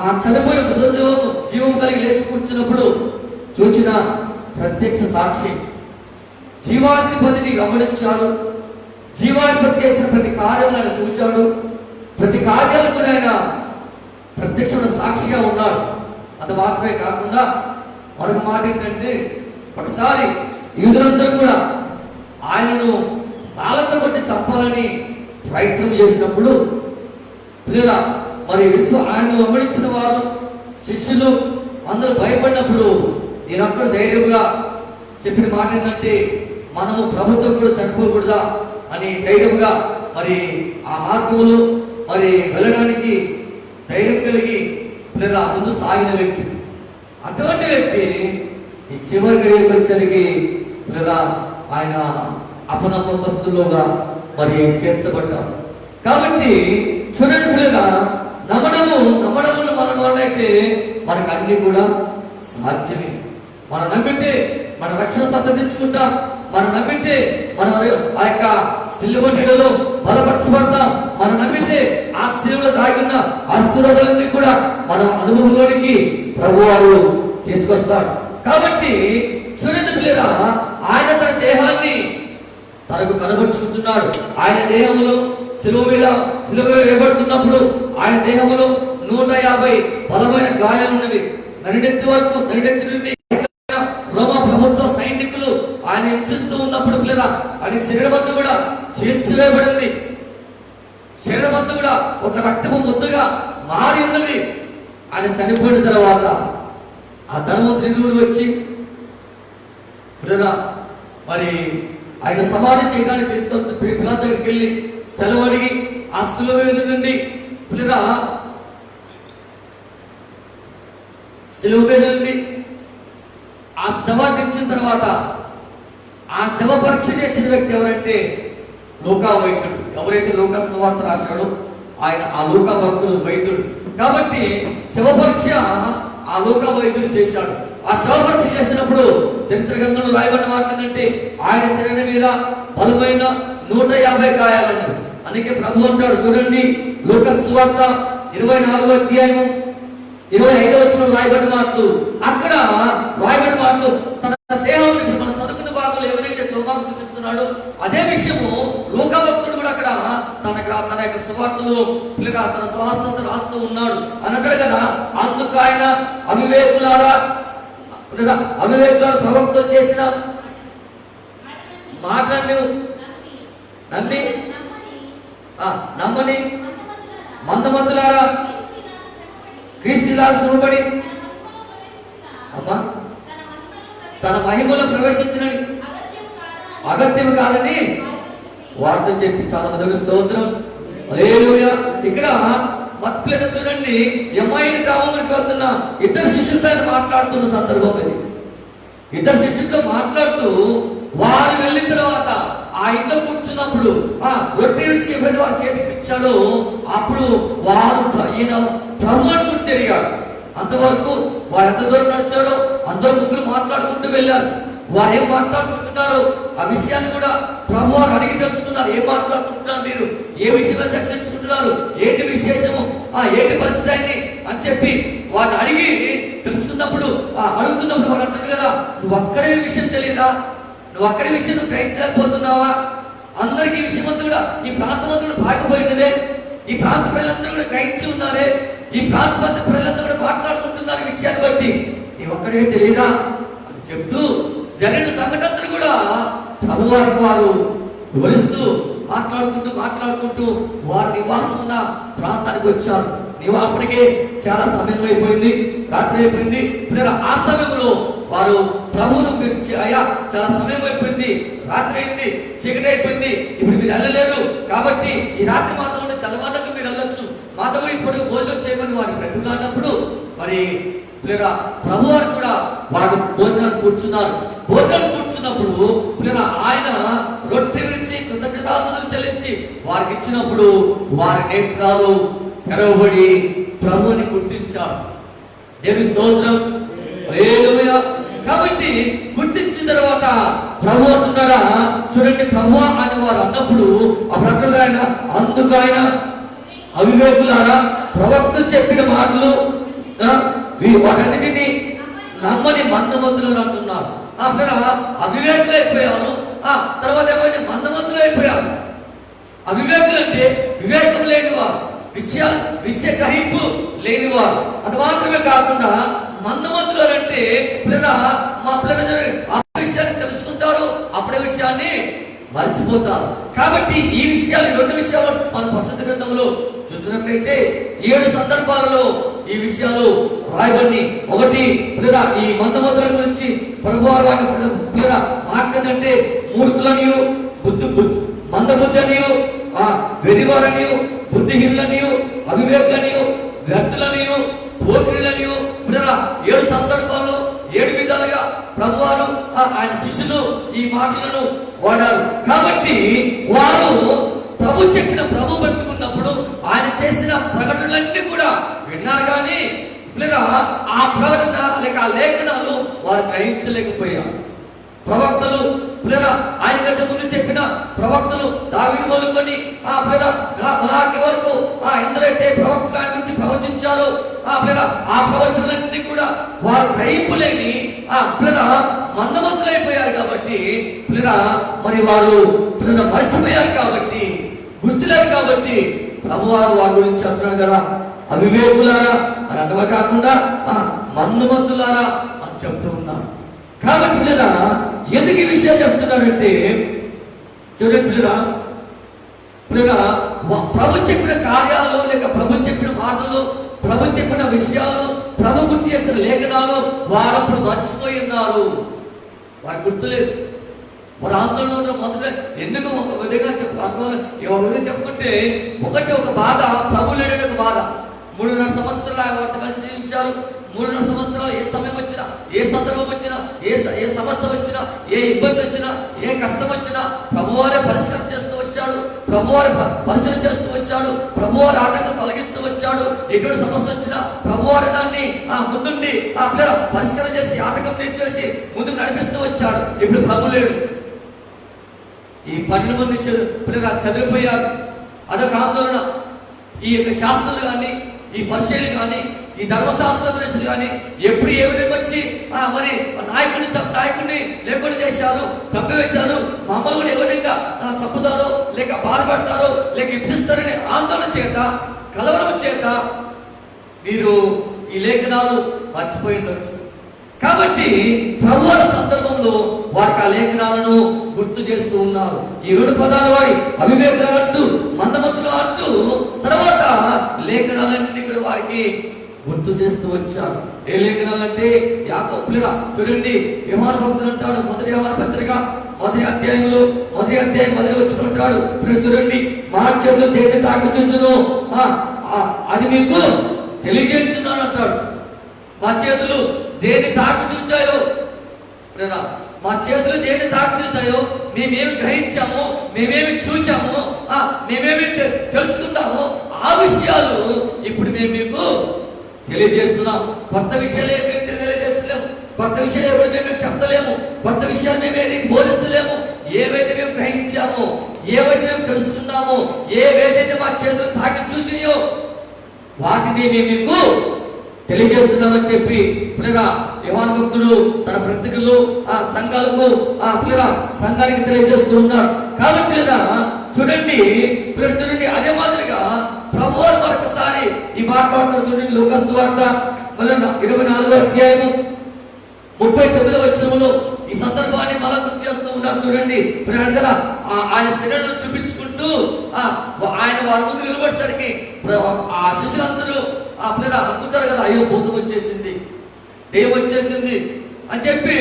ఆ చనిపోయిన మృతదేహం జీవం కలిగి లేచి కూర్చున్నప్పుడు చూచిన ప్రత్యక్ష సాక్షి. జీవాధిపతిని గమనించాడు. జీవాధిపతి చేసిన ప్రతి కార్యం ఆయన చూచాడు. ప్రతి కార్యాలకు కూడా ఆయన ప్రత్యక్ష సాక్షిగా ఉన్నాడు. అది మాత్రమే కాకుండా మరొక మాట ఏంటంటే, ఒకసారి యూదులందరూ కూడా ఆయనను రాళ్ళతో కొట్టి చంపాలని ప్రయత్నం చేసినప్పుడు పిల్లల మరి ఆయన వెంబడించిన వారు శిష్యులు అందరూ భయపడినప్పుడు నేనొక్కడు ధైర్యంగా చెప్పిన మాట ఏంటంటే, మనము ప్రభుత్వం కూడా చనిపోకూడదా అని ధైర్యంగా మరి ఆ మార్గంలో మరి వెళ్ళడానికి ధైర్యం కలిగి పిల్లల ముందు సాగిన వ్యక్తి. అటువంటి వ్యక్తి ఈ చివరి గడియకు వచ్చరికి పిల్లల ఆయన అపనమ్మకస్తులుగా మరి చేర్చబడ్డారు. కాబట్టి చూడండి పిల్లల, నమ్మడమును మన వాళ్ళైతే మనకు అన్ని కూడా సాధ్యమే. మనం నమ్మితే మన రక్షణ సంతరించుకుంటాం. మనం నమ్మితే మనం ఆ యొక్క సిలువ నీడలో బలపరచబడతాం. మనం నమ్మితే ఆ సిలువలో దాగిన ఆశీర్వాదాలన్నీ కూడా మన అనుభవంలోనికి ప్రభువారు తీసుకొస్తాడు. కాబట్టి చూడండి పిల్లరా, ఆయన తన దేహాన్ని తనకు కనబరుచుకుంటున్నాడు. ఆయన దేహంలో సిలువ వేయబడుతున్నప్పుడు ఆయన దేహంలో 150 బలమైన గాయాలున్నవి. నడినెత్తి నుండి రోమా ప్రభుత్వ సైనికులు ఆయన హింసిస్తూ ఉన్నప్పుడు పిల్లల ఆయన శరీరమంతా కూడా చేర్చివేయబడింది. శరీరమంతా కూడా ఒక రక్తపు ముద్దగా మారి ఉన్నది. ఆయన చనిపోయిన తర్వాత ఆ ధనవంతుడు వచ్చి పిల్లల మరి ఆయన సమాధి చేయడానికి తీసుకొచ్చి పిలాతు దగ్గరికి వెళ్ళి సెలవు అడిగి ఆ శిలువ మీద నుండి పిల్లరా శిలువ మీద నుండి ఆ శవాన్ని ఇచ్చిన తర్వాత ఆ శవ పరీక్ష చేసిన వ్యక్తి ఎవరంటే లూకా వైద్యుడు. ఎవరైతే లూకా సువార్త రాశాడో ఆయన ఆ లూకా భక్తుడు వైద్యుడు కాబట్టి శవ పరీక్ష ఆ లూకా వైద్యుడు చేశాడు. ఆ శవ పరీక్ష చేసినప్పుడు చరిత్ర గ్రంథంలో రాయబడిన మాట ఏంటంటే ఆయన శరీరం మీద బలమైన 150 గాయాలన్నారు. అందుకే ప్రభు అంటాడు చూడండి, లూకా సువార్త 24వ అధ్యాయము 25వ వచనంలో రాయబడిన మాటలు, అక్కడ రాయబడిన మాటలు తన దేహం మన చదువుకున్న భాగంలో ఎవరైతే తోమాకు చూపిస్తున్నాడో అదే విషయము లూకా భక్తుడు కూడా అక్కడ తన యొక్క సువార్తలో పిల్లగా తన స్వాస్థంతో రాస్తూ ఉన్నాడు అన్నట్టు కదా. అందుకు ఆయన అవివేకులారా ప్రవక్త చేసిన మాటలను నమ్మని మందమంతులారా క్రీస్తులా శ్రమపడి అమ్మా తన మహిమలో ప్రవేశించిన అగత్యం కాదని వార్త చెప్పి చాలా మంది స్తోత్రం హల్లెలూయా. ఇక్కడ మత్పిల్లగా చూడండి, ఎమ్మాయిని గ్రామానికి వెళ్తున్న ఇద్దరు శిష్యులతో మాట్లాడుతున్న సందర్భం ఇది. ఇద్దరు శిష్యులతో మాట్లాడుతూ వారు వెళ్ళిన తర్వాత ఆ ఇంట్లో కూర్చున్నప్పుడు ఆ రొట్టె నుంచి ఎప్పుడైతే వారి చేతికి ఇచ్చాడో అప్పుడు వారు ఈయన ప్రభువుని గుర్తెరిగాడు. అంతవరకు వారు ఎంత దూరం నడిచాడో అందరూ ముగ్గురు మాట్లాడుకుంటూ వెళ్ళారు. వారు ఏం మాట్లాడుకుంటున్నారు ఆ విషయాన్ని కూడా ప్రభు వారు అడిగి తెలుసుకున్నారు. ఏం మాట్లాడుకుంటున్నారు, మీరు ఏ విషయమే చర్చించుకుంటున్నారు, ఏంటి విశేషము, ఏంటి పరిస్థితి అయింది అని చెప్పి వారిని అడిగి తెలుసుకున్నప్పుడు అడుగుతున్నప్పుడు వారు అంటారు కదా, నువ్వు ఒక్కడే విషయం తెలియదా, నువ్వు అక్కడి విషయం నువ్వు గ్రహించలేకపోతున్నావా, అందరికీ ఈ విషయం అంతా కూడా ఈ ప్రాంతం కూడా బాగిపోయినదే, ఈ ప్రాంత ప్రజలందరూ కూడా గ్రహించి ఉన్నారే, ఈ ప్రాంత ప్రజలందరూ కూడా మాట్లాడుకుంటున్నారు ఈ విషయాన్ని బట్టి, నీ ఒక్కడే తెలియదా అని చెప్తూ జరిగిన సంఘటనలు కూడా ప్రభువారికి వారు వివరిస్తూ మాట్లాడుకుంటూ వారి నివాసం ఉన్న ప్రాంతానికి వచ్చారు. అప్పటికే చాలా సమయం అయిపోయింది, రాత్రి అయిపోయింది. ఆ సమయంలో వారు ప్రభువును అయ్యా చాలా సమయం అయిపోయింది, రాత్రి అయింది, చీకటి అయిపోయింది, ఇప్పుడు మీరు వెళ్ళలేరు కాబట్టి ఈ రాత్రి మాతో ఉండి తెల్లవారులకు మీరు వెళ్ళొచ్చు, మాతో ఇప్పుడు భోజనం చేయమని వారు ప్రతిమాడినప్పుడు మరి ప్రభు వారు కూడా వారు భోజనాలు కూర్చున్నారు. భోజనాలు కూర్చున్నప్పుడు ఆయన రొట్టె విరిచి కృతజ్ఞతాస్తుతులు చెల్లించి వారికి ఇచ్చినప్పుడు వారి నేత్రాలు తెరవబడి ప్రభువుని గుర్తించారు. దేవుని స్తోత్రం హల్లెలూయా. కాబట్టి గుర్తించిన తర్వాత ప్రభు అంటున్నారా చూడండి, ప్రభు అని వారు అన్నప్పుడు అప్పుడు ఆయన అందుకు ఆయన అవివేకులారా ప్రవక్త చెప్పిన మాటలు వాటన్నిటిని నమ్మని మందమంతులు అంటున్నారు. అక్కడ అవివేకులు అయిపోయారు, తర్వాత ఏమైనా మందమంతులు అయిపోయారు. అవివేకులు అంటే వివేకం లేనివారు, విషయ గ్రహింపు లేనివారు. అది మాత్రమే కాకుండా మందమంతులు అంటే మా పిల్లలు ఆ విషయాన్ని తెలుసుకుంటారు, అప్పుడే విషయాన్ని మర్చిపోతారు. కాబట్టి ఈ విషయాలు 2 విషయాలు మన పరిశుద్ధ గ్రంథంలో చూసినట్లయితే 7 సందర్భాలలో ఈ విషయాలు రాయబడి. ఒకటి ఈ మందమంతుల గురించి ప్రభువారు మాట్లాడంటే మూర్ఖులనియు మందబుద్ధి అనియు వెరివారనియు బుద్ధిహీనులనియు అవివేకులనియు వ్యర్థులనియు పోకిరులనియు 7 సందర్భాల్లో 7 విధాలుగా ప్రభువారు ఆయన శిష్యులు ఈ మాటలను వాడారు. కాబట్టి వారు ప్రభు బ్రతుకున్నప్పుడు ఆయన చేసిన ప్రకటనలన్నీ కూడా విన్నారు, కానీ ఆ ప్రకటన లేక ఆ లేఖనాలు వారు గ్రహించలేకపోయారు. ప్రవక్తలు ఆయన కంటే ముందు చెప్పిన ప్రవక్తలు దావీదు మొదలుకొని మలాకి వరకు ఎందరైతే ప్రవక్తలు ఆయన గురించి ప్రవచించారో ఆ ప్రవచనాలన్నీ కూడా వారు గ్రహింపులేని మందమంతులైపోయారు. కాబట్టి మరి వారు మర్చిపోయారు, కాబట్టి గుర్తులేదు. కాబట్టి ప్రభువారు వారి గురించి అంటున్నారు కదా, అవివేకులారా అని అనవ కాకుండా మందమంతులారా అని చెప్తూ ఉన్నారు. కాబట్టి ఎందుకు ఈ విషయం చెప్తున్నాడంటే చూడండి ప్రభు చెప్పిన కార్యాలు లేక ప్రభు చెప్పిన మాటలు, ప్రభు చెప్పిన విషయాలు, ప్రభు గుర్తు చేసిన లేఖనాలు వారు అప్పుడు మర్చిపోయి ఉన్నారు. వారికి గుర్తులేదు, వారు ఆందోళన మొదట ఎందుకు ఒక విధంగా చెప్పుకుంటే ఒక బాధ ప్రభు లేడని ఒక బాధ. 3.5 సంవత్సరాలు వారితో కలిసి జీవించారు. 3.5 సంవత్సరాలు ఏ సమయం వచ్చినా, ఏ సందర్భం వచ్చినా, ఏ సమస్య వచ్చినా, ఏ ఇబ్బంది వచ్చినా, ఏ కష్టం వచ్చినా ప్రభువారే పరిష్కారం చేస్తూ వచ్చాడు. ప్రభువారి పరిచయం చేస్తూ వచ్చాడు. ప్రభువారి ఆటంకం తొలగిస్తూ వచ్చాడు. ఎటువంటి సమస్య వచ్చినా ప్రభువారి దాన్ని ముందుండి పరిష్కారం చేసి ఆటంకం తీసేసి ముందుకు నడిపిస్తూ వచ్చాడు. ఇప్పుడు ప్రభు లేడు. ఈ 12 మంది చదివిపోయారు. అదొక ఆందోళన. ఈ యొక్క శాస్త్రులు కానీ, ఈ పరిశీలు కానీ, ఈ ధర్మశాస్త్ర పరిశీలు కానీ ఎప్పుడు ఏ విధంగా వచ్చి మరి నాయకుడిని లేకుండా చేశారు, చంపివేశారు, మమ్మల్ని ఏ విధంగా చంపుతారో, లేక బాధపడతారో, లేక హింసిస్తారని ఆందోళన చేత, కలవరం చేత మీరు ఈ లేఖనాలు మర్చిపోయిండొచ్చు. కాబట్టి ప్రభువుల సందర్భంలో వారికి ఆ లేఖనాలను గుర్తు చేస్తూ ఉన్నారు. ఈ 2 పదాలు వాడి అవివేకాలు అంటూ, మందమతులు అంటూ తర్వాత లేఖనాలన్నీ కూడా వారికి గుర్తు చేస్తూ వచ్చారు. ఏ లేఖనాలంటే యాకోబు చూడండి, యోహాను భక్తుడు అంటాడు, మొదటి యోహాను పత్రిక 1వ అధ్యాయంలో 1వ అధ్యాయం 1వ వచనం అంటాడు, చూడండి, మా చేతులు దేన్ని తాకుచుంచును అది మీకు తెలియజేస్తున్నాను అంటాడు. మా చేతులు దేన్ని తాకు చూచాయో, మా చేతులు దేన్ని తాకు చూచాయో, మేమేమి గ్రహించామో, మేమేమి చూచామో, మేమేమి తెలుసుకుంటామో ఆ విషయాలు ఇప్పుడు మేము మీకు తెలియజేస్తున్నాం. కొత్త విషయాలు ఏమేమి తెలియజేస్తలేము, కొత్త విషయాలు ఎవరు మేము చెప్తలేము, కొత్త విషయాలు మేమేమి బోధిస్తలేము. ఏవైతే మేము గ్రహించామో, ఏవైతే మేము తెలుసుకున్నామో, ఏవైతే మా చేతులు తాకి చూసినాయో వాటిని మేము మీకు తెలియజేస్తున్నామని చెప్పి యోహాను భక్తుడు తన పత్రికల్లో సంఘాలకు సంఘానికి తెలియజేస్తూ ఉన్నారు. కాబట్టి చూడండి చూడండి, అదే మాదిరిగా ప్రభువారు మరొకసారి ఈ మాట్లాడుతారు. చూడండి, లూకాసు సువార్త 24వ అధ్యాయము 39వ వచనంలో ఈ సందర్భాన్ని మళ్ళా గుర్తు చేస్తూ ఉన్నారు. చూడండి, కదా ఆయన శరీరాలను చూపించుకుంటూ ఆయన వారి ముందు నిలబడేసరికి ఆ శిష్యులందరూ అనుకుంటారు కదా, అయ్యో భూతం వచ్చేసింది, దెయ్యం వచ్చేసింది అని చెప్పి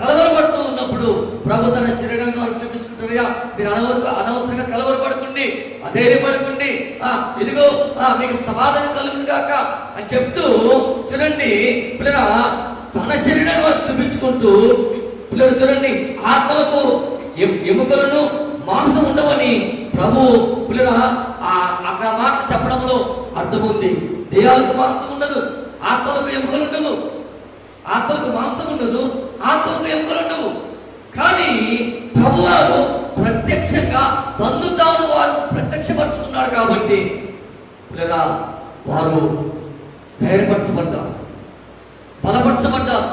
కలవరపడుతూ ఉన్నప్పుడు ప్రభు తన శరీరాన్ని వారు చూపించుకుంటారయ్యా, మీరు అనవసరంగా కలవరపడకండి, అధైర్యపడకండి, ఇదిగో మీకు సమాధానం కలుగును గాక అని చెప్తూ చూడండి తన శరీరాన్ని వారు చూపించుకుంటూ చూడండి, ఆత్మలకు ఎముకలను మాంసం ఉండవని ప్రభు అక్కడ మాట చెప్పడంలో అర్థం ఉంది. దేహాలకు మాంసం ఉండదు, ఆత్మలకు ఎముకలు ఉండవు. ఆత్మలకు మాంసం ఉండదు, ఆత్మలకు ఎముకలు ఉండవు. కానీ ప్రభువారు ప్రత్యక్షంగా తన్ను తాను వారు ప్రత్యక్షపరుచుకున్నాడు. కాబట్టి వారు ధైర్యపరచబడ్డారు, బలపరచబడ్డారు.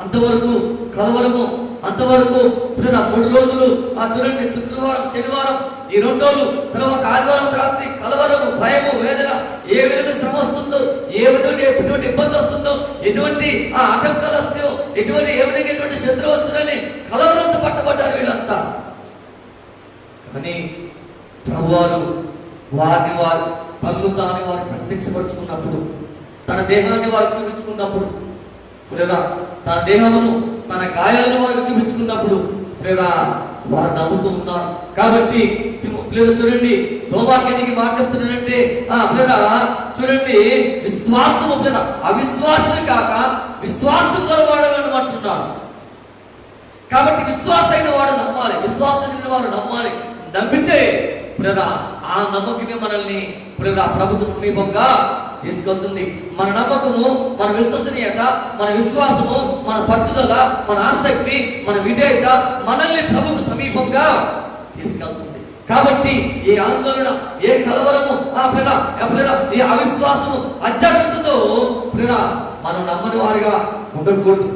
అంతవరకు కలవరము, అంతవరకు 3 రోజులు చూడండి, శుక్రవారం, శనివారం, ఈ 2 రోజులు, తర్వాత ఆదివారం రాత్రి కలవరము, భయము, వేదన, ఏ విధంగా శ్రమ వస్తుందో, ఏ విధంగా ఎటువంటి ఇబ్బంది వస్తుందో, ఎటువంటి ఆటంకాలు వస్తాయో, ఏ విధంగా ఎటువంటి శత్రువు వస్తుందని కలవరంతో పట్టబడ్డారు వీళ్ళంతా. కానీ ప్రభువారు వారిని వారు తన్ను తాను వారు ప్రత్యక్షపరుచుకున్నప్పుడు, తన దేహాన్ని వారికి చూపించుకున్నప్పుడు, తన దేహమును, తన గాయాలను వారికి చూపించుకున్నప్పుడు వారు నమ్ముతూ ఉన్నారు. కాబట్టి చూడండి, దోమాకేనికి మాట చెప్తున్నాడంటే చూడండి, విశ్వాసము అవిశ్వాసమే కాక విశ్వాసం వాడని అంటున్నాడు. కాబట్టి విశ్వాసైన వాడు నమ్మాలి, విశ్వాసమైన వాడు నమ్మాలి. నమ్మితే ఆ నమ్మకమే మనల్ని ప్రభుత్వ సమీపంగా తీసుకెళ్తుంది. మన నమ్మకము, మన విశ్వసనీయత, మన విశ్వాసము, మన పట్టుదల, మన ఆసక్తి, మన విధేయత మనల్ని ప్రభుత్వ సమీపంగా తీసుకెళ్తుంది. కాబట్టి ఏ ఆందోళన, ఏ కలవరము, ఏ అవిశ్వాసము, అజాగ్రత్తతో మనం నమ్మని వారిగా ఉండకూడదు.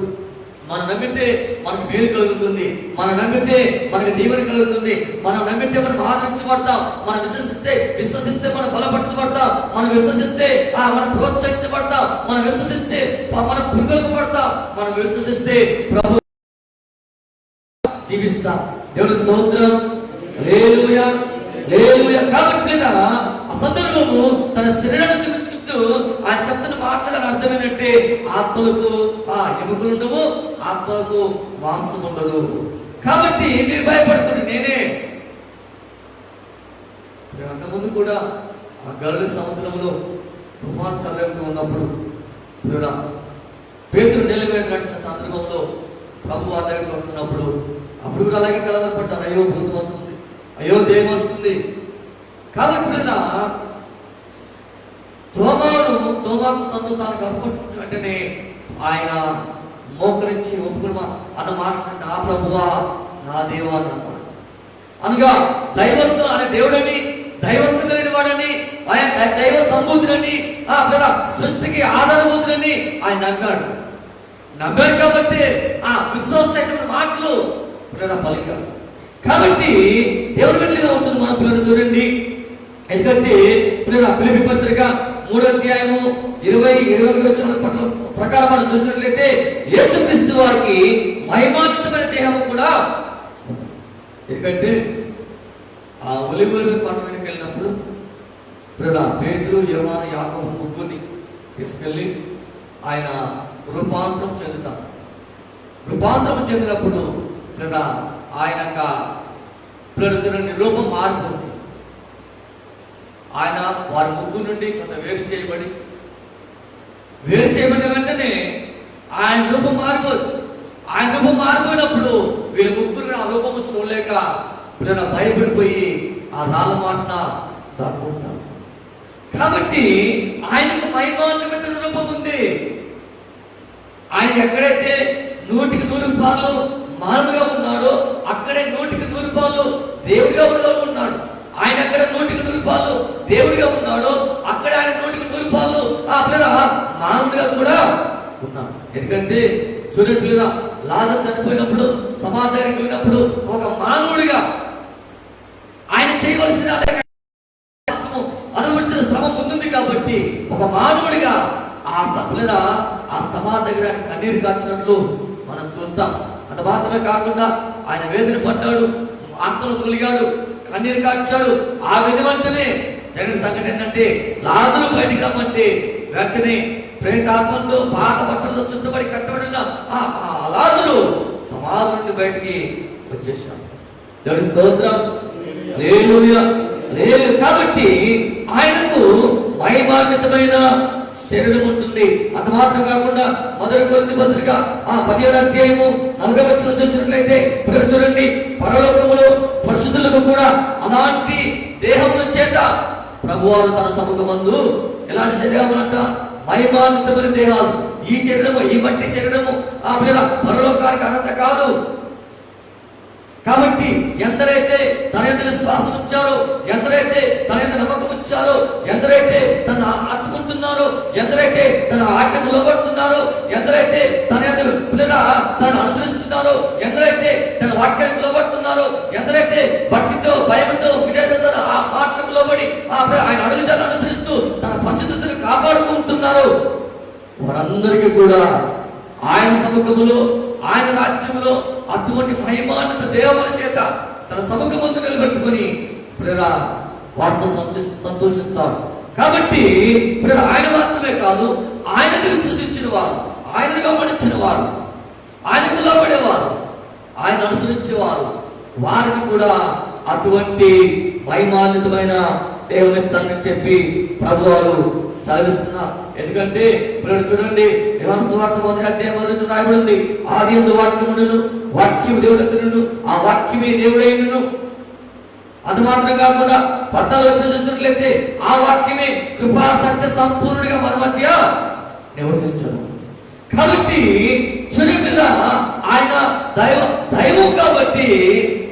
మనం నమ్మితే మనకు మేలు కలుగుతుంది, మనం నమ్మితే మనకు దీవెన కలుగుతుంది, మనం నమ్మితే మనం ఆదరించబడతాం, మనం విశ్వసిస్తే మనం బలపరచబడతాం, మనం విశ్వసిస్తే మనం ప్రోత్సహించబడతాం, మనం విశ్వసిస్తే మనం పురుగొల్పబడతాం, మనం విశ్వసిస్తే ప్రభు జీవిస్తాం. దేవుని స్తోత్రం, హల్లెలూయా, హల్లెలూయా. కాబట్టి ఆ సందర్భము తన శరీరాన్ని చూపించుకుంటూ ఆయన చెప్తున్న మాటలు అర్థం ఏంటంటే, ఆత్మలకు ఎముకలు ఉండవు, ఆత్మలకు మాంసం ఉండదు. కాబట్టి మీరు భయపడకండి, నేనే. అంతకుముందు కూడా ఆ గలిలీ సముద్రంలో తుఫాను చల్లవుతూ ఉన్నప్పుడు పేతురు నీళ్ళ మీద నడిచిన సందర్భంలో ప్రభు వారి దగ్గరికి వస్తున్నప్పుడు అప్పుడు కూడా అలాగే కలవరపడ్డారు. అయ్యో భూతం వస్తుంది, అయ్యో దేవం వస్తుంది. కాబట్టి తోమాకు తను తాను కనపడుతున్న వెంటనే ఆయన మోకరించి ఒప్పుకుని అన్న మాట, నా ప్రభువా నా దేవా అన్నాడు. అనగా దైవత్వం అనే దేవుడని, దైవత్వం కలిగిన వాడని, ఆయన దైవ సంబూతులని, సృష్టికి ఆధారభూతులని ఆయన నమ్మాడు కాబట్టి ఆ విశ్వాసమైన మాటలు పలికాడు. కాబట్టి దేవుడి వెళ్ళిగా ఉంటుంది మన పిల్లలు. చూడండి, ఎందుకంటే ఫిలిప్పీ పత్రిక 3వ అధ్యాయము 20-21 వచనాల ప్రకారం మనం చూసినట్లయితే యేసుక్రీస్తు వారికి మహిమాన్వితమైన దేహము కూడా. ఎందుకంటే ఆ ఒలివల కొండ మీదకి వెళ్ళినప్పుడు పేతురు, యోహాను, యాకోబు ముగ్గురిని తీసుకెళ్ళి ఆయన రూపాంతరం చెందుతారు. రూపాంతరం చెందినప్పుడు ఆయన చూడండి రూపం మారిపోతుంది. ఆయన వారి ముగ్గురు నుండి కొంత వేరు చేయబడిన వెంటనే ఆయన రూపం మారిపోతుంది. ఆయన రూపం మారిపోయినప్పుడు వీళ్ళ ముగ్గురు ఆ రూపము చూడలేక భయపడిపోయి ఆ రాళ్ళ మాటన దాక్కుంటారు. కాబట్టి ఆయనకు మహిమాన్వితమైన రూపం ఉంది. ఆయన ఎక్కడైతే 100% మానవుడిగా ఉన్నాడో అక్కడే 100% దేవుడిగా ఉన్నాడు. ఆయన ఎక్కడ 100% దేవుడిగా ఉన్నాడో అక్కడ ఆయన 100% మానవుడిగా కూడా ఉన్నాడు. ఎందుకంటే చూడండి, లాజరు చనిపోయినప్పుడు సమాధానం వెళ్ళినప్పుడు ఒక మానవుడిగా ఆయన చేయవలసిన అనుభవించిన శ్రమ ముందుంది కాబట్టి ఒక మానవుడిగా ఆ సమాధి దగ్గర కన్నీరు కార్చినట్లు మనం చూస్తాం. అంత మాత్రమే కాకుండా ఆయన వేదన పడ్డాడు, ఆత్మలు కొలిగాడు, కన్నీరు కార్చాడు. ఆ వెనువెంటనే జరిగిన సంగతి ఏంటంటే లాజరు బయటికి రమ్మంటే వెంటనే ప్రేతాత్మలతో పాత బట్టలతో చుట్టబడి కట్టబడిన ఆ లాజరు సమాధి నుండి బయటికి వచ్చేసాడు. దేవుని స్తోత్రం. హల్లెలూయా. కాబట్టి ఆయనకు మహిమాన్వితమైన శరీరం ఉంటుంది. అంత మాత్రం కాకుండా 1 కొరింథీ పత్రిక 10వ అధ్యాయము 40వ వచనం చూసినట్లయితే చూడండి, పరలోకములో పరిశుద్ధులకు కూడా అలాంటి దేహముల చేత ప్రభువారు తన సముఖమందు ఎలాంటి శరీరములంట మహిమాన్వితమైన దేహాలు. ఈ శరీరము, ఈ మట్టి శరీరము పరలోకానికి అర్హత కాదు. కాబట్టి ఎందరైతే తన యొక్క విశ్వాసం ఉంచారో, ఎందరైతే తన యొక్క నమ్మకం ఉంచారో, ఎందరైతే తన హత్తుకుంటున్నారో, ఎందరైతే తన ఆజ్ఞకు లోబడుతున్నారో, ఎందరైతే తన తనను అనుసరిస్తున్నారో, ఎందరైతే తన వాక్యానికి లోబడుతున్నారో, ఎందరైతే భక్తితో భయంతో విధేయత ఆ మాటలకు లోబడి ఆయన అడుగుదలను అనుసరిస్తూ తన పరిశుద్ధతను కాపాడుకుంటున్నారో వారందరికీ కూడా ఆయన సముఖములో, ఆయన రాజ్యంలో అటువంటి మహిమాన్విత దేవుల చేత తన సముఖ ముందు నిలబెట్టుకుని వాటితో సంతోషిస్తారు. కాబట్టి ఆయన మాత్రమే కాదు, ఆయనను విశ్వసించిన వారు, ఆయనను గమనించిన వారు, ఆయనకు లోబడేవారు, ఆయన అనుసరించేవారు, వారికి కూడా అటువంటి మహిమాన్వితమైన దేవునిస్తానని చెప్పి ప్రభువారు సెలవిస్తున్నారు. ఎందుకంటే చూడండి, యోహాను సువార్త 1వ అధ్యాయం 1వ వచనం రాయబడింది, ఆదియందు వాక్యమును, వాక్యము దేవుడైనను, ఆ వాక్యమే దేవుడైనను. అది మాత్రం కాకుండా 14వ వచనం చూసినట్లయితే ఆ వాక్యమే కృపా సత్య సంపూర్ణుడిగా మన మధ్య నివసించును. కాబట్టి చూడండి, ఆయన దైవం కాబట్టి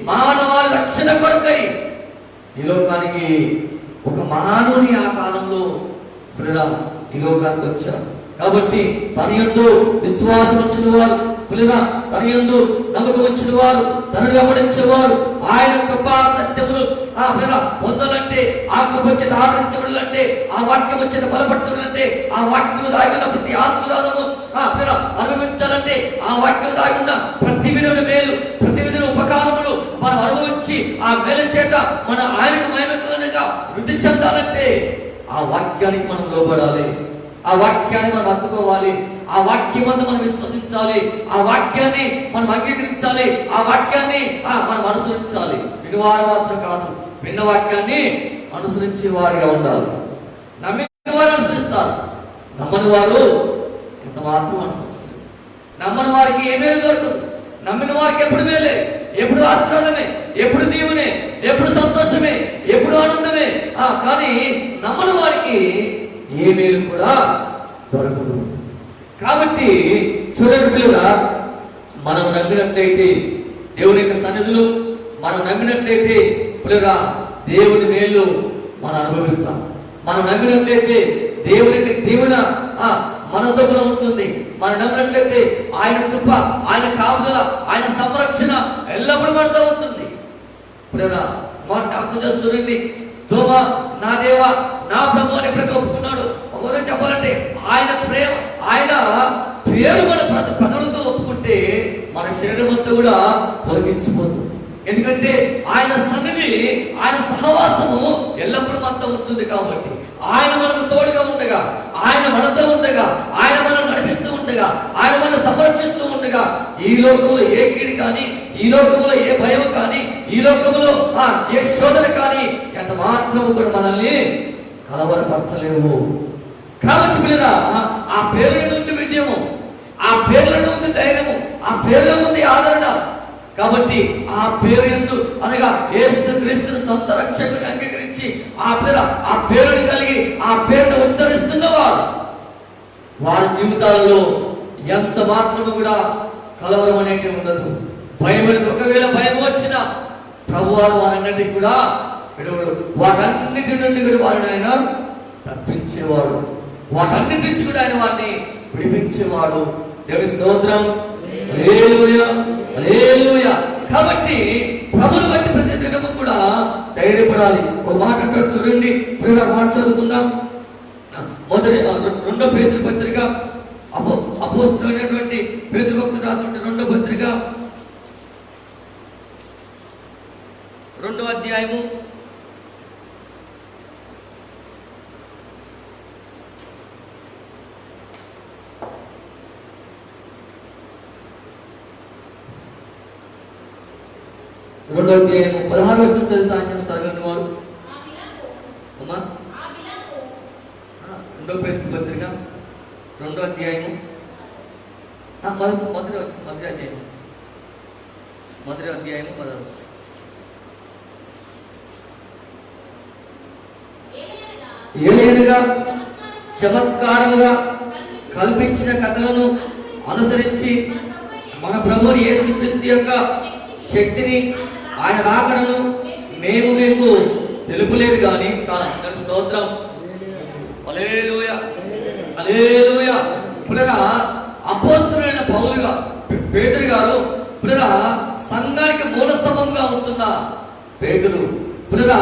మానవాళి రక్షణ కొరకై ఈ లోకానికి ఒక మానవుని ఆ కాలంలో ఈ లోకానికి వచ్చారు. కాబట్టి తన యందు విశ్వాసం ఉంచిన వారు, తన యందు నమ్మకం ఉంచిన వారు, తనను గమనించేవారు ఆయన కృపా సత్యములు పొందాలంటే, ఆ కృప చేత ఆదరించబడాలంటే, ఆ వాక్యం చేత బలపరచబడాలంటే, ఆ వాక్యం దాగిన ప్రతి ఆశీర్వాదము అనుభవించాలంటే, ఆ వాక్యం దాగిన ప్రతి విధమైన మేలు, ప్రతి విధమైన ఉపకారములు మనం అనుభవించి ఆ మేలు చేత మన ఆయనకు మహిమగా వృద్ధి చెందాలంటే ఆ వాక్యానికి మనం లోబడాలి, ఆ వాక్యాన్ని మనం అందుకోవాలి, ఆ వాక్యం అంతా మనం విశ్వసించాలి, ఆ వాక్యాన్ని మనం అంగీకరించాలి, ఆ వాక్యాన్ని మనం అనుసరించాలి. వినువారు మాత్రం కాదు, విన్న వాక్యాన్ని అనుసరించే వారిగా ఉండాలి. నమ్మిన వారు అనుసరిస్తారు, నమ్మని వారు ఎంత మాత్రం అనుసరించలేదు. నమ్మని వారికి ఏమేమి దొరకదు, నమ్మిన వారికి ఎప్పుడు మేలే, ఎప్పుడు ఆశీర్వాదమే, ఎప్పుడు దీవునే, ఎప్పుడు సంతోషమే, ఎప్పుడు ఆనందమే. కానీ నమ్మని వారికి ఏ మేలు కూడా దొరకదు. కాబట్టి చూడండి పిల్లగా, మనం నమ్మినట్లయితే దేవుని యొక్క సన్నిధులు మనం నమ్మినట్లయితే పిల్లగా దేవుని మేలు మనం అనుభవిస్తాం. మనం నమ్మినట్లయితే దేవుని యొక్క దీవెన మన దగ్గర ఉంటుంది. మనం నమ్మినట్లయితే ఆయన కృప, ఆయన కాపుదల, ఆయన సంరక్షణ ఎల్లప్పుడూ మనతో ఉంటుంది. పిల్లగా మన జ్ఞాపకం చేస్తుండండి, తోమ నా దేవ నా ప్రభు అని ఎప్పుడైతే ఒప్పుకున్నాడు, ఒకరోజు చెప్పాలంటే ఆయన ప్రేమ, ఆయన పేరు మన పదవులతో ఒప్పుకుంటే మన శరీరం అంతా కూడా తొలగించిపోతుంది. ఎందుకంటే ఆయన సన్నిధి, ఆయన సహవాసము ఎల్లప్పుడూ మనతో ఉంటుంది. కాబట్టి ఆయన మనకు తోడుగా ఉండగా, ఆయన మనతో ఉండగా, ఆయన మనల్ని నడిపిస్తూ ఉండగా, ఆయన మనల్ని సంరక్షిస్తూ ఉండగా, ఈ లోకంలో ఏ కీడు కానీ, ఈ లోకంలో ఏ భయం కానీ, ఈ లోకంలో ఏ శోధన కానీ ఎంత మాత్రము కూడా మనల్ని కలవరపరచలేవు. కాబట్టి మీరు ఆ పేర్ల నుండి విజయము, ఆ పేర్ల నుండి ధైర్యము, ఆ పేర్ల నుండి ఆదరణ. కాబట్టి ఆ పేరు యందు అనగా యేసు క్రీస్తుని సొంత రక్షకుని అంగీకరించి ఆ పేరుని కలిగి ఆ పేరును ఉచ్చరిస్తున్న వారి జీవితాల్లో ఎంత మాత్రము కూడా కలవరం అనేది ఉండదు. భయం, ఒకవేళ భయం వచ్చినా ప్రభువారు వారన్నిటికీ కూడా విడువడు. వాటన్నిటి నుండి కూడా వారిని ఆయన తప్పించేవాడు, వాటన్నిటి నుంచి కూడా ఆయన వారిని విడిపించేవాడు. దేవుని స్తోత్రం, హల్లెలూయా, హల్లెలూయా. కాబట్టి ప్రభుని బట్టి ప్రతి దినము కూడా ధైర్యపడాలి. ఒక మాట అంటాడు చూడండి, ప్రియుల మాట చదువుకుందాం. రెండో పేతురు పత్రిక, అపోస్తలుడైనటువంటి పేతురు భక్తుడు రాసినటువంటి రెండో పత్రిక 2వ అధ్యాయము 16వ వచనం చదివి సాయంత్రం చదవండి వారు. అమ్మా, 2వ పేతురు పత్రిక 2వ అధ్యాయము మొదటి అధ్యాయం 16. ఏలైనగా చమత్కారముగా కల్పించిన కథలను అనుసరించి మన ప్రభువు యేసుక్రీస్తు యొక్క శక్తిని, ఆయన రాకడను మేము మీకు తెలుపులేదు కానీ చాలా స్తోత్రం, హల్లెలూయా, హల్లెలూయా. పునరా అపోస్తలుడైన పౌలుగా పేతురు గారు పునరా సంఘానికి మూలస్తంభంగా ఉంటున్న పేతురు పునరా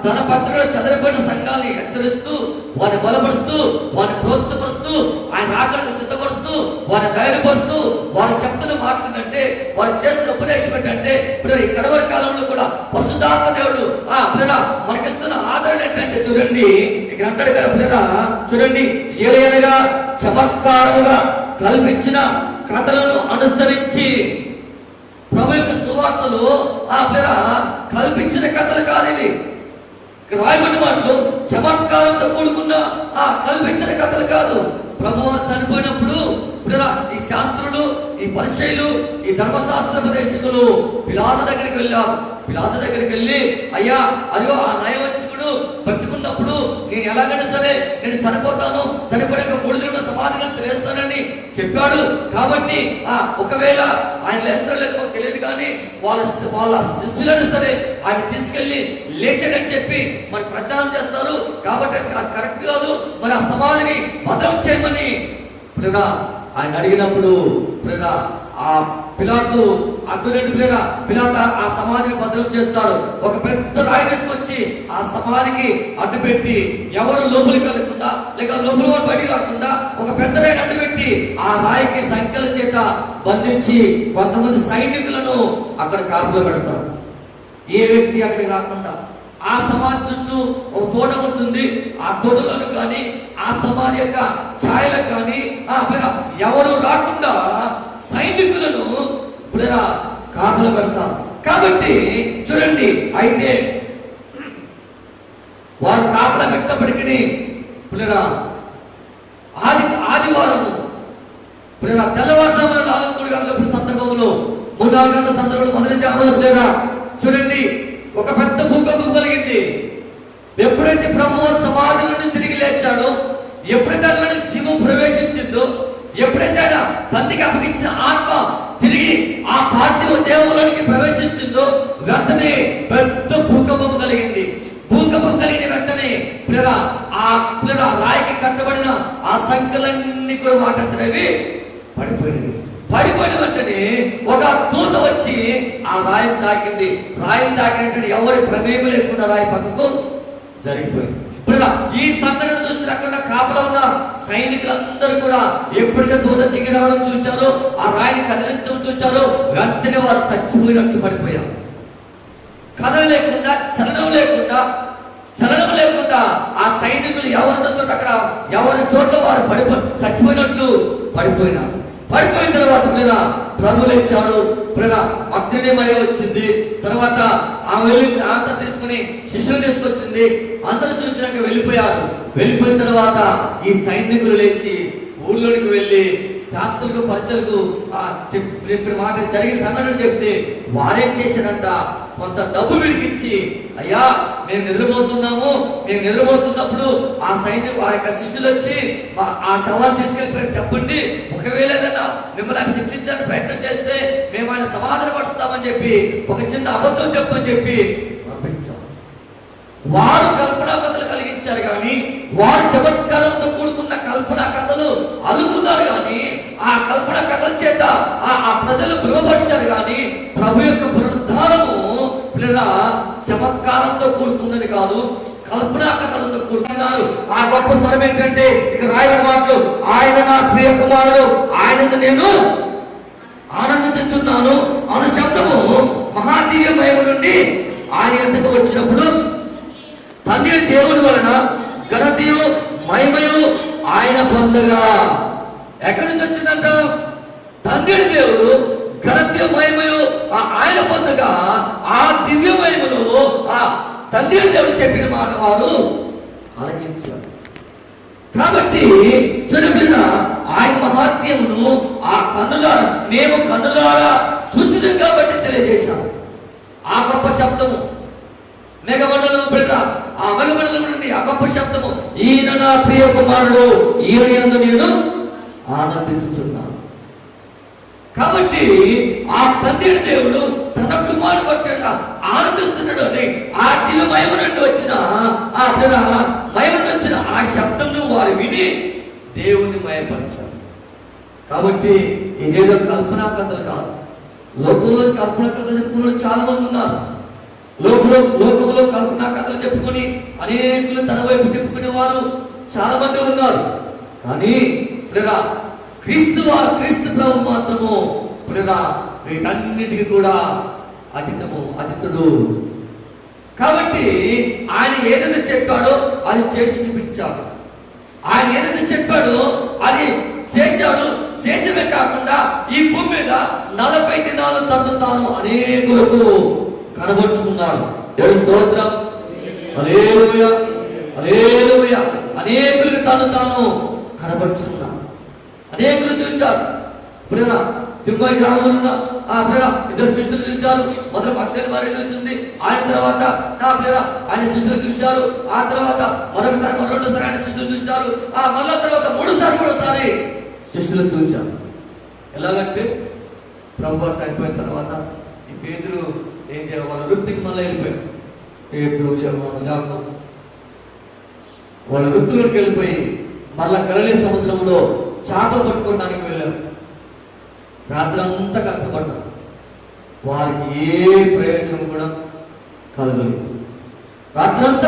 తన పత్రికలో చదరబడిన సంఘాన్ని హెచ్చరిస్తూ, వారిని బలపరుస్తూ, వారిని ప్రోత్సహిస్తూ, ఆయన రాకడకు సిద్ధపరుస్తూ, వారిని ధైర్యపరుస్తూ, వారి చెప్తున్న మాటలు కంటే, వారు చేస్తున్న ఉపదేశం ఏంటంటే ఈ కడవరి కాలంలో కూడా పరిశుద్ధాత్మ దేవుడు మనకిస్తున్న ఆదరణ ఏంటంటే చూడండి, ఇక్కడ అంటాడు కదా పిల్లరా, చూడండి, ఏలైనగా చమత్కారముగా కల్పించిన కథలను అనుసరించి. ప్రభు యొక్క సువార్తలు కల్పించిన కథలు కాదు ఇవి. రాయబడిన మాటలు చమత్కారంతో కూడుకున్న కల్పించిన కథలు కాదు. ప్రభువారు చనిపోయినప్పుడు ఈ శాస్త్రులు, ఈ పరిచయులు, ఈ ధర్మశాస్త్రోపదేశకులు పిలాతు దగ్గరికి వెళ్ళారు. పిలాతు దగ్గరికి వెళ్ళి, అయ్యా అదిగో ఆ నయవంచకుడు బ్రతుకున్నప్పుడు నేను ఎలాగైనా సరే నేను చనిపోతాను, చనిపోయాక 3 దినాల సమాధి నుంచి లేస్తానని చెప్పాడు. కాబట్టి ఒకవేళ ఆయన లేస్తారో లేదో తెలియదు కానీ వాళ్ళ శిష్యులను సరే ఆయన తీసుకెళ్లి లేచాడని చెప్పి మరి ప్రచారం చేస్తారు. కాబట్టి అది కరెక్ట్ కాదు, మరి ఆ సమాధిని భద్రం చేయమని ఆయన అడిగినప్పుడు ఆ పిలాతు పిలాతు ఆ సమాధిని భద్రం చేస్తాడు. ఒక పెద్ద రాయి తీసుకొచ్చి ఆ సమాధికి అడ్డు పెట్టి ఎవరు లోపలికి వెళ్ళకుండా లేక లోపల వారు బయటికి రాకుండా ఒక పెద్ద రాయిని అడ్డు పెట్టి ఆ రాయికి సంఖ్యల చేత బంధించి కొంతమంది సైనికులను అక్కడ కాపులో పెడతారు. ఏ వ్యక్తి అక్కడికి రాకుండా, ఆ సమాధి చుట్టూ ఒక తోట ఉంటుంది. ఆ తోటలను కానీ ఆ సమాధి యొక్క ఛాయలకు కానీ ఎవరు రాకుండా సైనికులను కాపలా పెడతారు. కాబట్టి చూడండి, అయితే వారు కాపలా పెట్టినప్పటికీ ఆదివారము తెల్లవారుజామున 4-3 గంటల సందర్భంలో 3-4 గంటల సందర్భంలో మొదటి జామున చూడండి, ఒక పెద్ద భూకంపం కలిగింది. ఎప్పుడైతే ప్రభువు సమాధి నుండి తిరిగి లేచాడో, ఎప్పుడైతే ఆయన జీవం ప్రవేశించిందో, ఎప్పుడైతే ఆయన తండ్రికి అప్పగించిన ఆత్మ తిరిగి ఆ పార్థివ దేవులోనికి ప్రవేశించిందో, వెంటనే పెద్ద భూకంపం కలిగింది. భూకంపం కలిగిన వెంటనే రాయికి కట్టబడిన ఆ సంఖ్యలన్నీ కూడా వాటంతనేవి పడిపోయినవి. పడిపోయిన వెంటనే ఒక దూత వచ్చి ఆ రాయిని తాకింది. రాయిని తాకినట్టు ఎవరి ప్రమేయం లేకుండా రాయి పక్కకు జరిగిపోయింది. ఈ సంఘటన చూసి అక్కడ కాపలా ఉన్న సైనికులందరూ కూడా ఎప్పుడైతే దూత దిగి రావడం చూశారో, ఆ రాయిని కదిలించడం చూశారో, వెంటనే వారు చచ్చిపోయినట్టు పడిపోయారు. కథలు లేకుండా, చలనం లేకుండా ఆ సైనికులు ఎవరున్న చోట అక్కడ ఎవరి చోట్ల వారు చచ్చిపోయినట్లు పడిపోయినారు. పడిపోయిన తర్వాత ప్రభు లేచాడు. అగ్నిమయ వచ్చింది. తర్వాత ఆమె వెళ్ళి అంతా తీసుకుని శిష్యులు తీసుకొచ్చింది. అందరూ చూసినాక వెళ్ళిపోయారు. వెళ్ళిపోయిన తర్వాత ఈ సైనికులు లేచి ఊళ్ళోనికి వెళ్ళి శాస్త్రులకు పరిచయలకు మాట జరిగిన సంఘటన చెప్తే వారేం చేశారంట, కొంత డబ్బు విడికిచ్చి, అయ్యా మేము నిద్రపోతున్నప్పుడు ఆ సైన్యం ఆ యొక్క శిష్యులు వచ్చి ఆ సవాల్ తీసుకెళ్ళిపోయి చెప్పండి, ఒకవేళ ఏదైనా మిమ్మల్ని శిక్షించడానికి ప్రయత్నం చేస్తే మేము ఆయన సమాధాన పడుతామని చెప్పి ఒక చిన్న అబద్ధం చెప్పని చెప్పి పంపించాం. వారు కల్పనా కథలు కలిగించారు కానీ, వారు చమత్కారంతో కూడుకున్న కల్పనా కథలు అలుగుతున్నారు కానీ, ఆ కల్పనా కథల చేత ఆ ప్రజలు భ్రమపరిచారు కానీ, ప్రభు యొక్క పునరుద్ధానము చమత్కారంతో కూడుకున్నది కాదు, కల్పనా కథలతో కూడుకున్నారు. ఆ గొప్ప స్వరం ఏంటంటే ఇక రాయని మాటలు, ఆయన నా ప్రియ కుమారుడు, ఆయనను నేను ఆనందించుచున్నాను అను శబ్దము మహాదివ్యమయము నుండి ఆయన ఎందుకు వచ్చినప్పుడు, తండ్రి దేవుడి వలన ఘనతయు మహిమయు ఆయన పొందగా. ఎక్కడి నుంచి వచ్చిందంట? తండ్రి దేవుడు ఘనతయు మహిమయు ఆయన పొందగా, ఆ దివ్య మహిమను ఆ తండ్రి దేవుడు చెప్పిన మాట వారు ఆలకించారు. కాబట్టి చూడబిడ్డ, ఆయన మహాత్మ్యమును మేము కన్నులారా చూచినాం కాబట్టి తెలియజేశాం. ఆ గొప్ప శబ్దము మేఘమండలము ఆ మేఘమండలం నుండి ఆ గొప్ప శబ్దము, ఈయన నా ప్రియ కుమారుడు, ఈయన యందు నేను ఆనందించుచున్నాను. కాబట్టి ఆ తండ్రి దేవుడు తన కుమారుడు వచ్చాక ఆనందిస్తున్నాడు అని ఆ దివ్య మహిమ నుండి వచ్చిన ఆ శబ్దంను వారు విని దేవుని మయపరిచారు. కాబట్టి ఇదేదో కల్పనా కథలు కాదు. లోకంలో కల్పనా కథలు చెప్పుకునే చాలా మంది ఉన్నారు. లోకంలో కల్పనా కథలు చెప్పుకొని అనేకులు తన వైపు చెప్పుకునే వారు చాలా మంది ఉన్నారు. కానీ క్రీస్తు ప్రభు మాత్రము వీటన్నిటికీ కూడా అతిథుడు. కాబట్టి ఆయన ఏదైతే చెప్పాడో అది చేసి చూపించాడు. ఆయన ఏదైతే చెప్పాడో అది చేశాడు. చేసమే కాకుండా ఈ భూమి మీద 40 దినాలు తను తాను అనేకులకు కనబరుచుకున్నాడు. దేవుని స్తోత్రం, హల్లెలూయా, హల్లెలూయా. అనేకులకు తాను కనబరుచుకున్నాడు. అనేకులు చూశారు. తిరుమల గ్రామంలో ఇద్దరు శిష్యులు చూశారు. మొదలు పక్షాన్ని మరి చూసింది. ఆయన తర్వాత ఆయన శిష్యులు చూశారు. ఆ తర్వాత రెండోసారి ఆయన శిష్యులు చూశారు. మళ్ళా తర్వాత 3సారి కూడా శిష్యులు చూశారు. ఎలాగంటే ప్రభు చనిపోయిన తర్వాత ఈ పేతురు ఏం చేయాలి, వాళ్ళ వృత్తికి మళ్ళీ వెళ్ళిపోయారు. పేతురు వాళ్ళ వృత్తిలోకి వెళ్ళిపోయి మళ్ళా గలిలే సముద్రంలో చేపలు పట్టుకోవడానికి వెళ్ళారు. రాత్రి అంతా కష్టపడ్డారు. వారికి ఏ ప్రయోజనం కూడా కలగలేదు. రాత్రంతా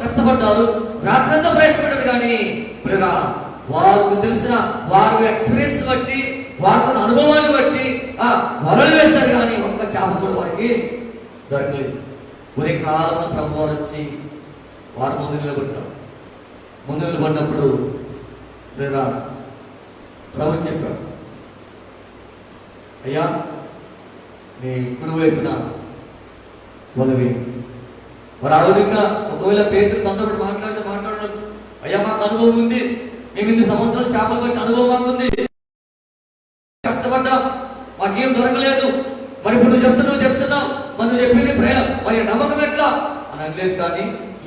కష్టపడ్డారు. రాత్రంతా ప్రయాసపడ్డారు. కానీ వారికి తెలిసిన వారి ఎక్స్పీరియన్స్ బట్టి, వారికి అనుభవాన్ని బట్టి వలలు వేశారు. కానీ ఒక్క చేప కూడా వారికి దొరకలేదు. ఒరే కాలంలో ప్రభు వారు వచ్చి వారు ముందు నిలబడ్డారు. ముందు నిలబడినప్పుడు ప్రభు చెప్పాడు, అయ్యా నీ కుడి వైపున మొదవి. మరి ఆ విధంగా ఒకవేళ పేతురు తొందరపడి మాట్లాడవచ్చు, అయ్యా మాకు అనుభవం ఉంది, మేము 8 సంవత్సరాలు చేపలు పట్టిన అనుభవం మాకుంది, కష్టపడ్డాం, మాకేం దొరకలేదు, మరి ఇప్పుడు నువ్వు చెప్తున్నావు మరి నువ్వు చెప్పింది మరి నమ్మకం ఎట్లా అని అనలేదు. కానీ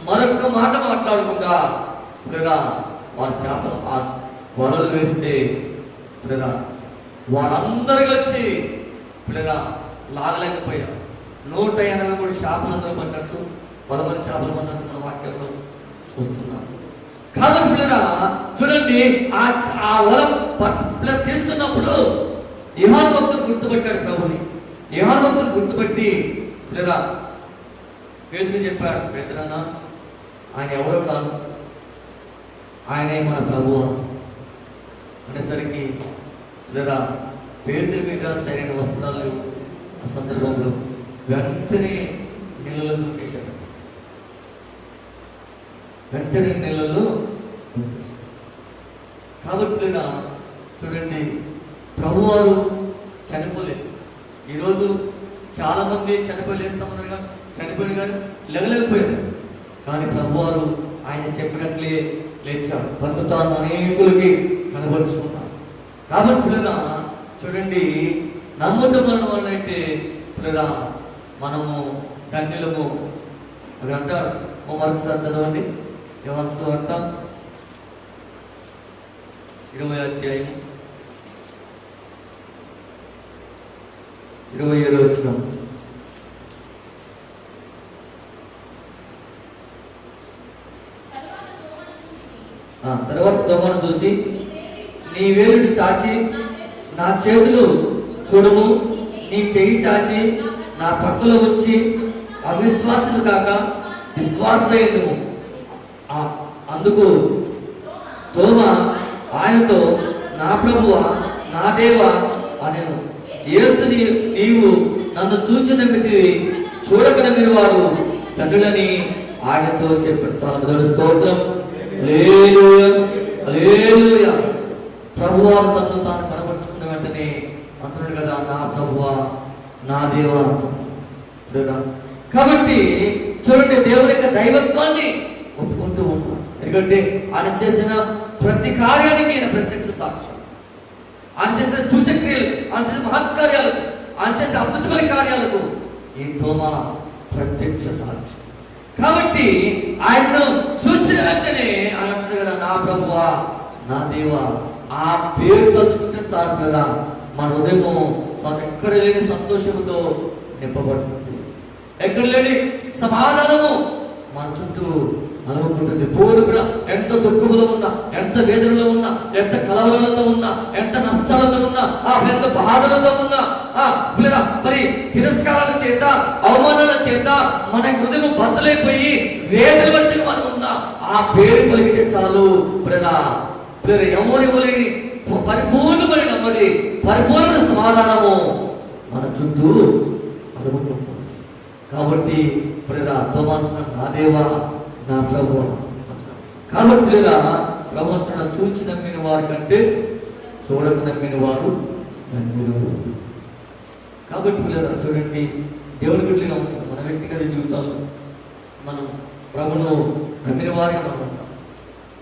మరొక్క మాట మాట్లాడకుండా వారి చేపలు ఆ వలలు వేస్తే వారందరూ కలిసి లాగలేకపోయారు. 183 చేపలందరూ పడినట్లు 10 చేపలు పడినట్లు మన వాక్యంలో చూస్తున్నాం. కాబట్టి చూడండి, ఆ వల తీస్తున్నప్పుడు యోహాను భక్తులు గుర్తుపెట్టాడు ప్రభుని. యోహాను భక్తులు గుర్తుపెట్టి పేతురు చెప్పాడు, పేతురన్న ఆయన ఎవరో కాదు, ఆయనే మన ప్రభువు అనేసరికి పేతురు మీద సరైన వస్త్రాలు లేవు. ఆ సందర్భంలో వెంటనే నీళ్ళలో దూకేశాడు. కాబట్టి చూడండి, ప్రభువారు చనిపోలేదు. ఈరోజు చాలా మంది చనిపోలేస్తామన్నారు కానీ చనిపోయిన కానీ లెగలేకపోయారు. కానీ ప్రభువారు ఆయన చెప్పినట్లే లేచాడు, తను తాను అనేకులకి కనబరుచుకున్నాడు. కాబట్టి చూడండి, నమ్మకం మన వాళ్ళైతే మనము ధన్యులము అని అంటాడు. మరొకసారి చదవండి, యోహాను సువార్త 20వ అధ్యాయం 27వ వచనం. తర్వాత దొంగను చూసి, నీ వేలుని చాచి నా చేతులు చూడము, నీ చెయ్యి చాచి నా పక్కలో ఉంచి అవిశ్వాసులు కాక విశ్వాసయుడుము. అందుకు తోమా ఆయనతో, నా ప్రభువా నా దేవా అనెను. యేసు, నీవు నన్ను చూచి నమ్మితివి, చూడక నమ్మిన వారు తండ్రులని ఆయనతో చెప్పాడు. స్తోత్రం, హల్లెలూయా, హల్లెలూయా. ప్రభువారు తను తాను కనబరుచుకున్న వెంటనే అంటున్నాడు కదా, నా ప్రభువా నా దేవా అంటున్నాడు. కాబట్టి చూడండి, దేవుని యొక్క దైవత్వాన్ని ఒప్పుకుంటూ ఉంటాం. ఎందుకంటే ఆయన చేసిన ప్రతి కార్యానికి ఆయన ప్రత్యక్ష సాక్ష్యం. ఆయన చేసిన సూచక్రియలు, ఆయన చేసిన మహత్కార్యాలకు, ఆయన చేసిన అద్భుతమైన కార్యాలకు ఈ తోమా ప్రత్యక్ష సాక్ష్యం. కాబట్టి ఆయన్ను చూసిన వెంటనే ఆయన అంటున్నాడు కదా, నా ప్రభువా నా దేవా. ఆ పేరు తలుచుకుంటే చాలు కదా, మన హృదయము ఎక్కడ లేని సంతోషంతో నింపబడుతుంది, ఎక్కడ లేని సమాధానము మన చుట్టూ అనుకుంటుంది. పూర్ణ ఎంత దుఃఖంలో ఉన్నా, ఎంత వేదనలో ఉన్నా, ఎంత కలవలతో ఉన్నా, ఎంత నష్టాలతో ఉన్నా, ఎంత బాధలతో ఉన్నా, మరి తిరస్కారాల చేత అవమానాల చేత మన హృదయం బద్దలైపోయి వేదన పడితే మనం ఉన్నా, ఆ పేరు పలికితే చాలు ఎవరివ్వలేని పరిపూర్ణమైన మరి పరిపూర్ణ సమాధానము మన చుట్టూ అనుకుంటుంది. కాబట్టి నా దేవా నా ప్రభువా. కాబట్టి ప్రభు అంటున్న, చూచి నమ్మిన వారి కంటే చూడక నమ్మిన వారు ధన్యులు. కాబట్టి చూడండి, దేవుని బిడ్డలుగా ఉంటాం. మన వ్యక్తిగత జీవితాల్లో మనం ప్రభును నమ్మిన వారిగా మనం ఉంటాం.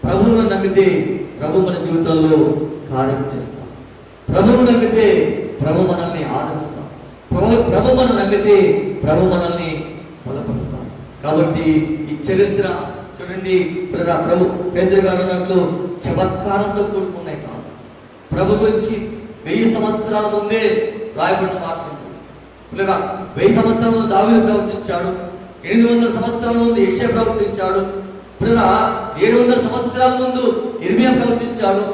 ప్రభువును నమ్మితే ప్రభు మన జీవితాల్లో కార్యం చేస్తాం. ప్రభువును నమ్మితే ప్రభు మనల్ని ఆదరిస్తాం. ప్రభు మనం నమ్మితే ప్రభు మనల్ని బలపరుస్తాం. కాబట్టి ఈ చరిత్ర చూడండి, ప్రభు పేతురు గారు అన్నట్లు చమత్కారంతో కూడుకున్నాయి కాదు. ప్రభు గురించి 1000 సంవత్సరాల ముందే రాయబడిన మాట్లాడు. 1000 సంవత్సరాల ముందు దావీదు ప్రవచించాడు, 800 సంవత్సరాల ముందు యెషయా ప్రవచించాడు, 700 సంవత్సరాల ముందు ఇర్మియా ప్రవచించాడు.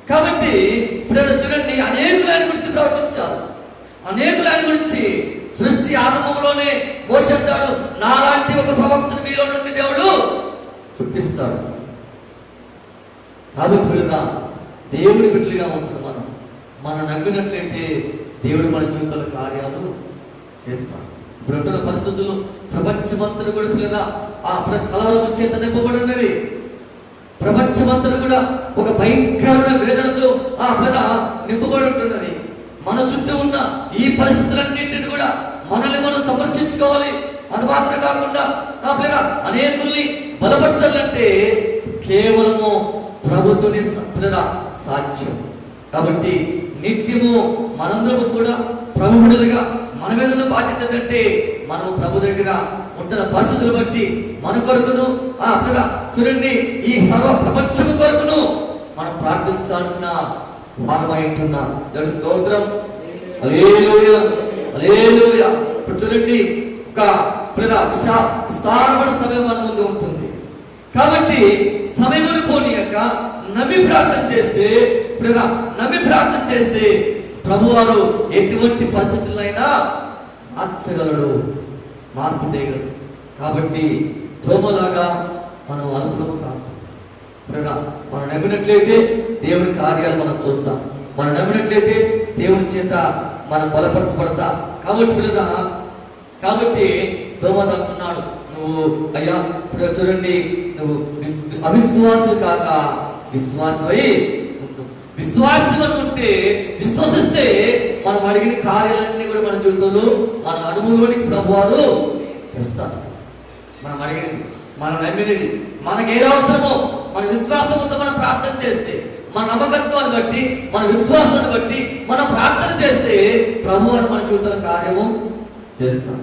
కాబట్టి చూడండి, అనేకులు ఆయన గురించి ప్రవచించారు. అనేకులు ఆయన గురించి సృష్టి ఆరంభంలోనే మోషే అంటాడు, నాలాంటి ఒక ప్రవక్తను మీలో నుండి దేవుడు పుట్టిస్తాడు. కాబట్టి దేవుడి బిడ్డలుగా ఉంటుంది. మనం నమ్మినట్లయితే దేవుడు మన జీవితాల కార్యాలు చేస్తాడు. ఇప్పుడున్న పరిస్థితులు ప్రపంచమంతటా కూడా పిల్లల కలవరం చేత నింపబడి ఉన్నది. ప్రపంచమంతటా కూడా ఒక భయంకరమైన వేదనతో పిల్లల నింపబడి ఉంటున్నది. మన చుట్టూ ఉన్న ఈ పరిస్థితులన్నింటినీ కూడా మనల్ని మనం సంరక్షించుకోవాలి. అది మాత్రం కాకుండా పిల్లల అనేకుల్ని బలపరచాలంటే కేవలము ప్రభుత్వని పిల్లల సాధ్యం. కాబట్టి నిత్యము మనందరము కూడా ప్రభు బిడ్డలుగా మన మీద బాధ్యత ఏంటంటే మనము ప్రభు దగ్గర ఉంటున్న పరిస్థితులు బట్టి మన కొరకును చూడండి ఈ సర్వ ప్రపంచం కొరకును మనం ప్రార్థించాల్సిన వారమై ఉంటున్నాం. దేవుని స్తోత్రం. హల్లెలూయా, హల్లెలూయా. ఇప్పుడు చూడండి ఒక విస్తారమైన సమయం మన ముందు ఉంటుంది. కాబట్టి సమయమును పోనీయక నమ్మి ప్రార్థన చేస్తే ప్రభువారు ఎటువంటి పరిస్థితులైనా మార్చగలడు, మార్పు చేయగలడు. కాబట్టి తోమలాగా మనం అల్పులము కాదు. మనం నమ్మినట్లయితే దేవుని కార్యాలు మనం చూస్తాం. మనం నమ్మినట్లయితే దేవుని చేత మనం బలపరచబడతాం. కాబట్టి తోమత అంటున్నాడు, నువ్వు అయ్యా ఇప్పుడు చూడండి, నువ్వు అవిశ్వాసులు కాక విశ్వాసమై విశ్వాసం ఉంటే విశ్వసిస్తే మనం అడిగిన కార్యాలన్నీ కూడా మన జీవితంలో మన అనుభవంలోనికి ప్రభువారు తెస్తారు. మనం అడిగినది, మనం నమ్మినది, మనకి ఏది అవసరమో మన విశ్వాసంతో మనం ప్రార్థన చేస్తే, మన నమ్మకత్వాన్ని బట్టి, మన విశ్వాసాన్ని బట్టి మనం ప్రార్థన చేస్తే ప్రభువారు మన జీవితంలో కార్యము చేస్తాం.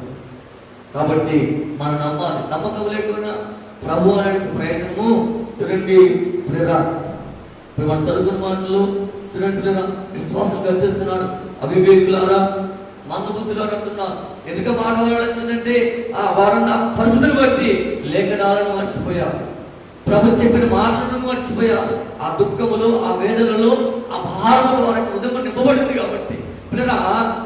కాబట్టి మనం నమ్మాలి. నమ్మకం లేకుండా ప్రభు అనేది ప్రయోజనము చూడండి. మన చదువుకున్న మాటలు చూడండి, విశ్వాసం గర్తిస్తున్నాడు. అవివేకులారా, మందబుద్ధులారా అంటున్నారు. ఎందుకు మానవాళ్ళు వచ్చిందంటే వారున్న పరిస్థితులు బట్టి లేఖనాలను మర్చిపోయారు, ప్రభు చెప్పిన మాటలను మర్చిపోయారు. ఆ దుఃఖములు, ఆ వేదనలు, ఆ భారములు వారికి హృదయం నింపబడింది. కాబట్టి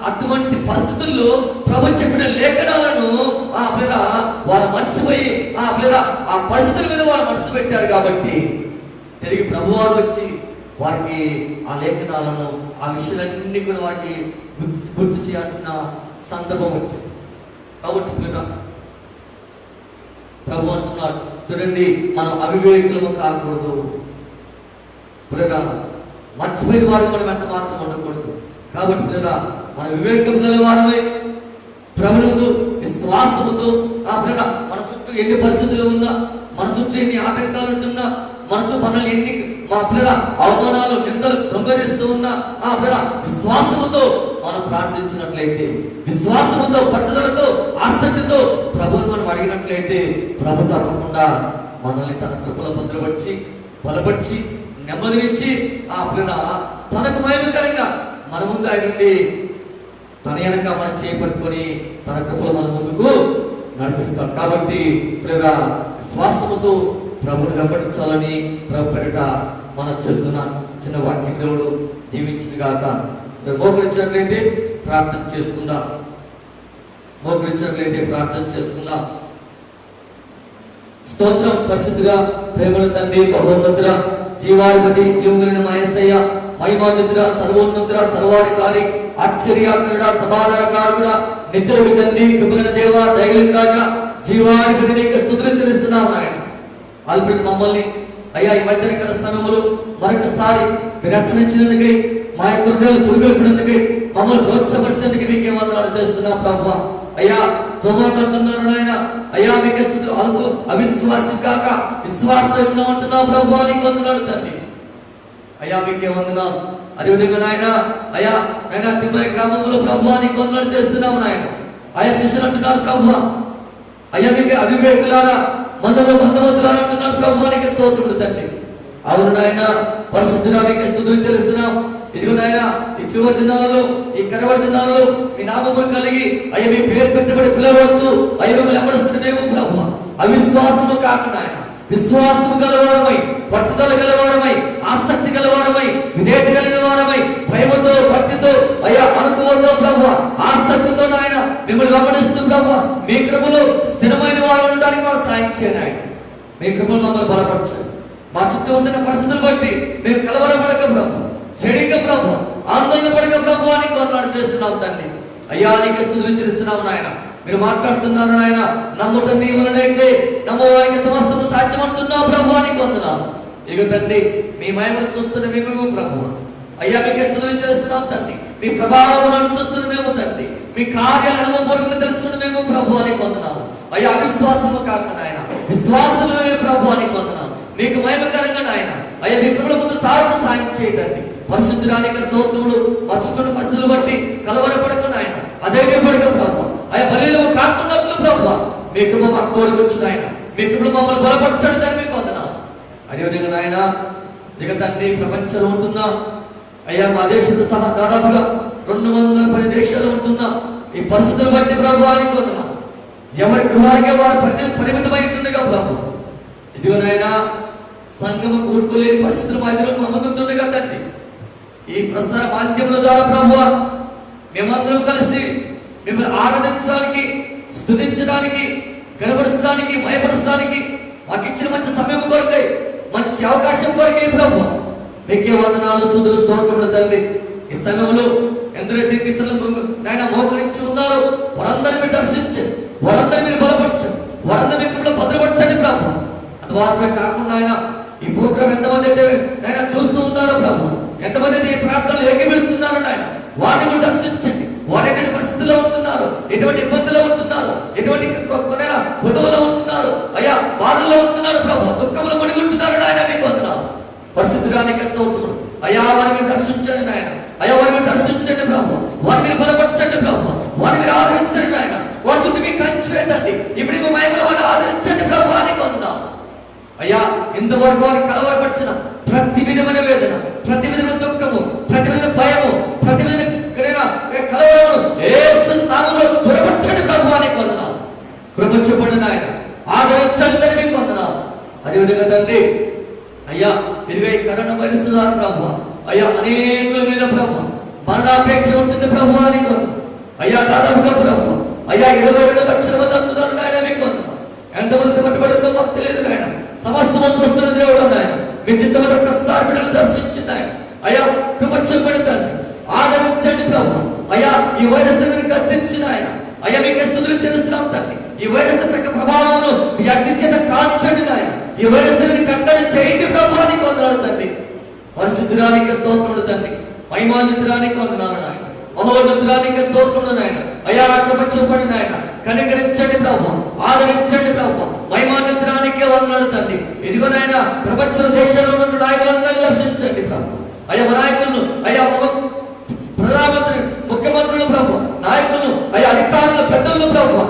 అటువంటి పరిస్థితుల్లో ప్రభు చెప్పిన లేఖనాలను వారు మర్చిపోయి ఆ పరిస్థితుల మీద వారు మనసు పెట్టారు. కాబట్టి తిరిగి ప్రభువారు వచ్చి వారికి ఆ లేఖనాలను, ఆ విషయాలన్నీ కూడా వారికి గుర్తు చేయాల్సిన సందర్భం వచ్చింది. కాబట్టి ప్రభు అంటున్నాడు, చూడండి, మనం అవివేకులము కాకూడదు. మర్చిపోయిన వారికి మనం ఎంత మాత్రం ఉండకూడదు. కాబట్టి మన వివేకం గలవారమై ప్రభునందు విశ్వాసముతో మన చుట్టూ ఎన్ని పరిస్థితులు ఉన్నా, మన చుట్టూ ఎన్ని ఆటంకాలు ఉంటున్నా, మనల్ని ఎన్ని అవమానాలు, నిందలు కృంగరిస్తూ ఉన్నా విశ్వాసముతో మనం ప్రార్థించినట్లయితే, విశ్వాసముతో, పట్టుదలతో, ఆసక్తితో ప్రభువుని మనం అడిగినట్లయితే ప్రభు తప్పకుండా మనల్ని తన కృపలో భద్రపరిచి, బలపరిచి, నెమ్మదినిచ్చి తనకు మహిమకరంగా మన ముందు ఆయన నుండి తన వెనక మనం చేపట్టుకొని తన కృపలో మన ముందుకు నడిపిస్తాం. కాబట్టి విశ్వాసముతో ప్రభుని వెంబడించాలని ప్రభు పేరిట మనం చేస్తున్న చిన్న వాక్యం దేవుడు దీవించింది కాక. మోకరించినట్లయితే ప్రార్థన చేసుకుందాం. స్తోత్రం. పరిశుద్ధిగా ప్రేమల తండ్రి, బహోన్నతుడ, జీవాధిపతి, జీవములైన మా యేసయ్య, మహిమాన్వితుడ, సర్వోన్నతుడ, సర్వాధికారి, ఆశ్చర్యకరుడ, సమాధానకారుడ, నిత్యులకు తండ్రి, కృపగల దేవ, దయగలిగిన రాజా, జీవాధిపతి నీకు స్తుతులు చెల్లిస్తున్నాము నాయన. అల్పుడు మమ్మల్ని అయ్యా ఈ మధ్యకాల సమయంలో మరొకసారి మీరు రక్షించినందుకై, మా యొక్క హృదయాలు పురుగొల్పినందుకై, మమ్మల్ని ప్రోత్సహించినందుకు మీకే వందనాలు చేస్తున్నా ప్రభు. అయ్యా తోమాకంటున్నారు నాయన, అయ్యా మీకే స్తుతులు. అల్పు అవిశ్వాసం కాక విశ్వాసం ఉన్నామంటున్నా ప్రభు, నీకు వందనాలు తండ్రి. అయ్యా మీకే వందనాలు. అదేవిధంగా నాయన అయ్యా నాయన తిమ్మయ్య గ్రామంలో ప్రభు నీకు వందనాలు చేస్తున్నాము నాయన. అయ్యా శిష్యులు అంటున్నారు ప్రభు, అయ్యా మీకే అవివేకులారా, మందమతులారా అంటున్నారు ప్రభు, నీకే స్తోత్రములు తండ్రి. అవును నాయన, పరిశుద్ధుడా మీకే స్తుతులు చెల్లిస్తున్నాం. ఇదిగో నాయన ఈ చివరి దినాలలో, ఈ కడవరి దినాలలో మీ నామమును కలిగి అయ్యా మీ పేరు పెట్టబడి పిలవద్దు అయ్యా మిమ్మల్ని ఎమ్మడిస్తున్నామేమో ప్రభు. అవిశ్వాసము కాక నాయన విశ్వాసము గలవాడమై, పట్టుదల గలవాడమై, ఆసక్తి గలవాడమై, విధేయత కలిగిన వాడమై, భయముతో, భక్తితో, అయ్యా అనుకువతో ప్రభు, ఆసక్తితో నాయన మిమ్మల్ని గమనిస్తూ ప్రభు, మీ కృపలో స్థిరమైన వారు ఉండడానికి మాకు సాయం చేయండి ఆయన. మీ కృపను మమ్మల్ని బలపరచండి. మా చుట్టూ ఉంటున్న పరిస్థితులు బట్టి మేము కలవరపడక ప్రభు, చెడిక ప్రభు, ఆందోళన పడక ప్రభు నీకు వందనాలు చేస్తున్నాం తండ్రి. అయ్యా నీకు స్తుతులు చెల్లిస్తున్నాము నాయన. మీరు మాట్లాడుతున్నారు నాయన. నమ్ముట నీ వలనైతే నమ్మవానికి సమస్తము సాధ్యమంటున్నావు ప్రభు నీకు వందనాలు. ఇక తండ్రి మీ మహిమను చూస్తున్న మేము ప్రభు అయ్యా మీకు స్తుతులు చేస్తున్నాం తండ్రి. మీ ప్రభావం చూస్తున్న మేము తండ్రి. మీ కార్యాలు అనుభవపూర్వకంగా తెలుసుకున్న మేము ప్రభు నీకు వందనాలు. అయ్యా అవిశ్వాసము కాక నాయన విశ్వాసమే ప్రభు నీకు వందనాలు. మీకు మహిమకరంగా నాయన అయ్యా మీ కృపల ముందు సాగుడు సాయం చేయండి. పరిశుద్ధురానికి స్తోత్రములు. మా చుట్టూ పరిస్థితులు బట్టి కలవరపడకు నాయన అదే పడక ప్రభు అయ్యా బలిలో కాకున్నట్లు ప్రభు మీ కృప మాకు తోడుకొచ్చు నాయన. మీ కృపలు మమ్మల్ని బలపరచండి దాన్ని మీకు వందనాలు. అదేవిధంగా నాయన ఇక తండ్రి ప్రపంచంలో ఉంటున్నా అయ్యా మా దేశంతో సహా దాదాపుగా 210 దేశాలు ఉంటున్నా ఈ పరిస్థితులు బట్టి ప్రభు నీకు వందనాలు. ఎవరి గృహానికే వారు పరిమితమైంటుండగా ప్రభు ఇదిగో నాయన సంఘము కూడుకోలేని పరిస్థితులు మా ఎదురు ముందుతుండగా తండ్రి ఈ ప్రసార మాధ్యముల ద్వారా ప్రభు మేమందరం కలిసి మిమ్మల్ని ఆరాధించడానికి స్తుతించడానికి కనబరచడానికి భయపరచడానికి మాకు ఇచ్చిన మంచి సమయం కొరకై మంచి అవకాశం కొరకై ప్రభు మీకే వందనాలు స్తుతులు స్తోత్రములు తండ్రి. ఈ సమయంలో ఎందరైతే నాయన మోకరించి ఉన్నారో వారందరినీ మీరు దర్శించండి, వారందరినీ మీరు బలపరచండి, వారందరినీ మీ భద్రపరచండి ప్రభు. అది మాత్రమే కాకుండా ఆయన ఈ ప్రోగ్రాం ఎంతమంది అయితే ఆయన చూస్తూ ఉన్నారో ప్రభు, ఎంతమంది అయితే ఈ ప్రార్థనలు ఏకీపిస్తున్నారు ఆయన వారిని కూడా దర్శించండి. వారు ఎటువంటి పరిస్థితుల్లో ఉంటున్నారు, ఎటువంటి ఇబ్బందుల్లో ఉంటున్నారు, ఎటువంటి గొడవలో ఉంటున్నారు, అయ్యా బాధల్లో ఉంటున్నారు ప్రభు, దుఃఖంలో మునిగి ఉంటున్నారు ఆయన మీకు వందనాలు. పరిశుద్ధుడానికి స్తోత్రములు. అయ్యా వారిని దర్శించండి నాయన. అయ్యా వారిని దర్శించండి ప్రభు, వారిని బలపరచండి ప్రభు, వారిని ఆదరించండి నాయన. వారి చుట్టూ మీకు కంచేదండి ఇప్పుడు మీ మహిమలో వారిని ఆదరించండి ప్రభు నీకు వందనాలు. అయ్యా ఇంతవరకు వారిని కలవరపరిచిన ప్రతి విధమైన వేదన, ప్రతి విధమైన దుఃఖము, ప్రతి విధమైన భయము, ప్రతి విధమైన కలవరము యేసు నామములో దూరపరచండి ప్రభు నీకు వందనాలు. కృప చూపండి నాయన, ఆదరించండి తండ్రి మీకు వందనాలు. అదేవిధంగా తండ్రి అయ్యా ఇదిగో ఈ కరోనా వైరస్ ద్వారా ప్రభు అయ్యా అనేకుల మీద ప్రభు మరణాపేక్ష ఉంటుంది ప్రభు నీకు వందనాలు. అయ్యా దాదాపుగా ప్రభు అయ్యా 22 లక్షల మంది అంటున్నారు నాయన మీకు వందనాలు. ఎంతమంది పట్టుబడిందో మాకు తెలియదు నాయన. సమస్తము చూస్తున్న దేవుడు నాయన. మీ చిత్తమైన ఒక్కసారి బిడ్డలు దర్శించింది ఆయన. అయ్యా కృప చూపండి తండ్రి, ఆదరించండి ప్రభు. అయ్యా ఈ వైరస్ మీరు గద్దించిన ఆయన అయ్యా మీకు స్తుతులు చెల్లిస్తున్నాం తండ్రి. ఈ వైరస్ యొక్క ప్రభావమును మీ అగ్ని చేత కాల్చండి నాయన. ఈ వైరస్ మీరు కట్టడి చేయండి ప్రభు నీకు వందనాలు తండ్రి. పరిశుద్ధురానికి స్తోత్రములు తండ్రి, మహిమాన్వితురానికి వందనాలు నాయన, మహోన్నతురానికి స్తోత్రములు నాయన. అయ్యా కృప చూపండి నాయన, కనికరించండి ప్రభు, ఆదరించండి ప్రభు, మహిమాన్వితురానికి వందనాలు తండ్రి. ఇదిగో నాయన ప్రపంచ దేశాల్లో ఉన్న నాయకులందరినీ దర్శించండి ప్రభు. అయ్యా మా నాయకులను అయ్యా ప్రధానమంత్రి ముఖ్యమంత్రులు ప్రభు, నాయకులను అయ్యా అధికారులు పెద్దలను ప్రభు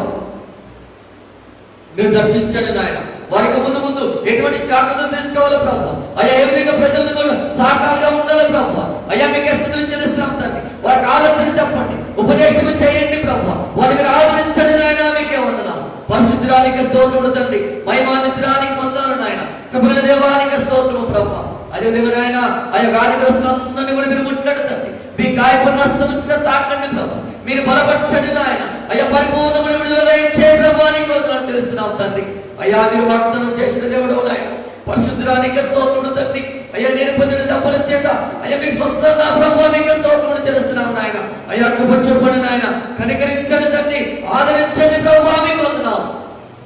మీరు దర్శించండి నాయన. వారికి ముందు ముందు ఎటువంటి జాగ్రత్తలు తీసుకోవాలి ప్రభు. అయ్యా ఏ విధంగా ప్రజలను కూడా సహకారంగా ఉండాలి ప్రభు. అయ్యా మీకు స్తుతులు చెల్లిస్తున్నాం తండ్రి. వారికి ఆలోచన చెప్పండి, ఉపదేశం చేయండి ప్రభు. వారిని మీరు ఆదరించండి నాయన మీకే వందనాలు. పరిశుద్ధురానికి స్తోత్రములు తండ్రి, మహిమాన్వితురానికి వందనాలు నాయన, కృపణ దేవానికి స్తోత్రము ప్రభు. అదేవిధంగా నాయన అయ్యా వ్యాధిగ్రస్తులందరినీ కూడా మీరు ముట్టండి తండ్రి. మీ గాయపడిన హస్తముచిత తాకండి ప్రభు, మీరు బలపరచండి నాయన. అయ్యా పరిపూర్ణమైన విడుదల ఇచ్చే ప్రభు నీకు వందనాలు తెలుస్తున్నాం తండ్రి. అయ్యా మీరు వాగ్దానం చేసిన దేవుడు నాయన, పరిశుద్ధురానికి స్తోత్రములు తండ్రి. అయ్యా నేను పొందిన డబ్బుల చేత అయ్యా మీకు స్వస్థత ప్రభు మీకు స్తోత్రములు తెలుస్తున్నాం నాయన. అయ్యా కృప చూపండి నాయన, కనికరించండి తండ్రి, ఆదరించండి ప్రభు మీకు వందనాలు.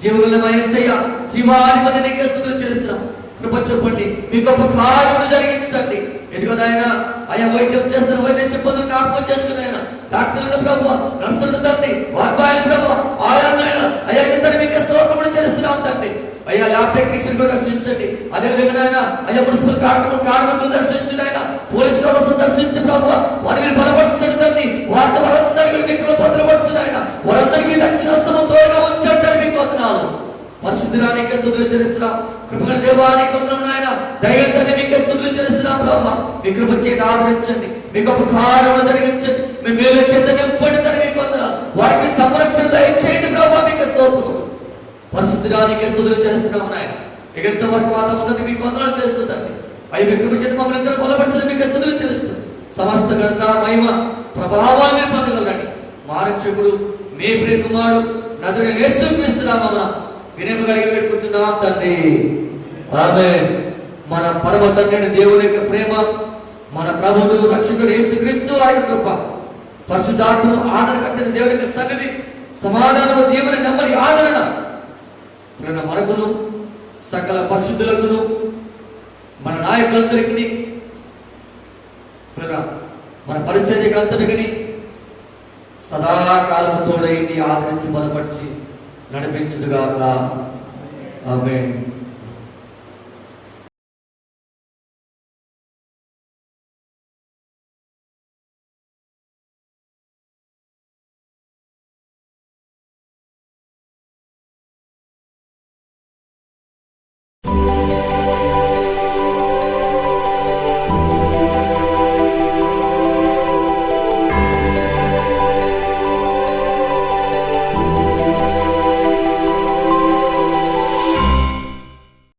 జీవులమయ్య జీవాధిపతి నీకు స్తుతులు చెల్లిస్తున్నాం. కృప చూపండి, మీ గొప్ప కార్యములు జరిగించండి. ఎదుగు నాయన అయ్యా వైద్యం చేస్తున్న వైద్య సిబ్బందులు జ్ఞాపకం చేసుకుని ఆయన డాక్టర్లు ప్రభు, నర్సులు తండ్రి, వాగ్బాయిలు ప్రభు, ఆయన అయ్యా ఇద్దరు మీకు స్తోత్రములు చేస్తున్నాం తండ్రి. అయ్యా ల్యాబ్ టెక్నీషియన్ కూడా దర్శించండి. అదేవిధంగా ఆయన అయ్యా మున్సిపల్ కార్మికులు దర్శించండి ఆయన, పోలీసు వ్యవస్థ దర్శించి ప్రభు వారిని బలపరచండి తండ్రి. వారితో వారందరికీ మీకు భద్రపరచండి ఆయన, వారందరికీ దక్షిణస్తము తోడుగా ఉంచండి మీకు వందనాలు. పరిశుద్ధురానికి స్తుతులు చెల్లిస్తున్నాం. కృపణ దేవానికి వందనం నాయన, దైవంతో మీకు స్తుతులు చెల్లిస్తున్నాం ప్రభు. మీ కృప చేత ఆదరించండి, మీ గొప్ప కార్యములు జరిగించండి, మీ మేలు చేత నింపండి తండ్రి మీకు వందనాలు. వారికి సంరక్షణ దయచేయండి ప్రభు మీకు స్తోత్రములు. పరిశుద్ధురానికి స్తుతులు చెల్లిస్తున్నాం నాయన. ఎంత వరకు మాత్రం ఉన్నది మీకు వందనాలు చేస్తుందండి. అవి మీ కృప చేత మమ్మల్ని ఇద్దరు బలపరచండి మీకు స్తుతులు చెల్లిస్తుంది. సమస్త ఘనత మహిమ ప్రభావాలు మీరు పొందగలరండి. మా రక్షకుడు మీ ప్రియ కుమారుడు నజరేయుడైన యేసుక్రీస్తు నామమున వినయము కలిగి పెట్టుకుంటున్నాం తండ్రి, ఆమేన్. మన పరమ తండ్రి దేవుని యొక్క ప్రేమ, మన ప్రభువు రక్షకుడు యేసుక్రీస్తు ఆయన కృప, పరిశుద్ధాత్మ ఆదరణ కట్టిన దేవుని యొక్క సన్నిధి సమాధానము, దేవుని నెమ్మది, ఆదరణ మనకును సకల పరిశుద్ధులకును మన నాయకులందరికీ మన పరిచర్యకంతటికి సదాకాలముతోడై ఆదరించి బలపరిచి నడిపించుడుగాక. ఆమేన్.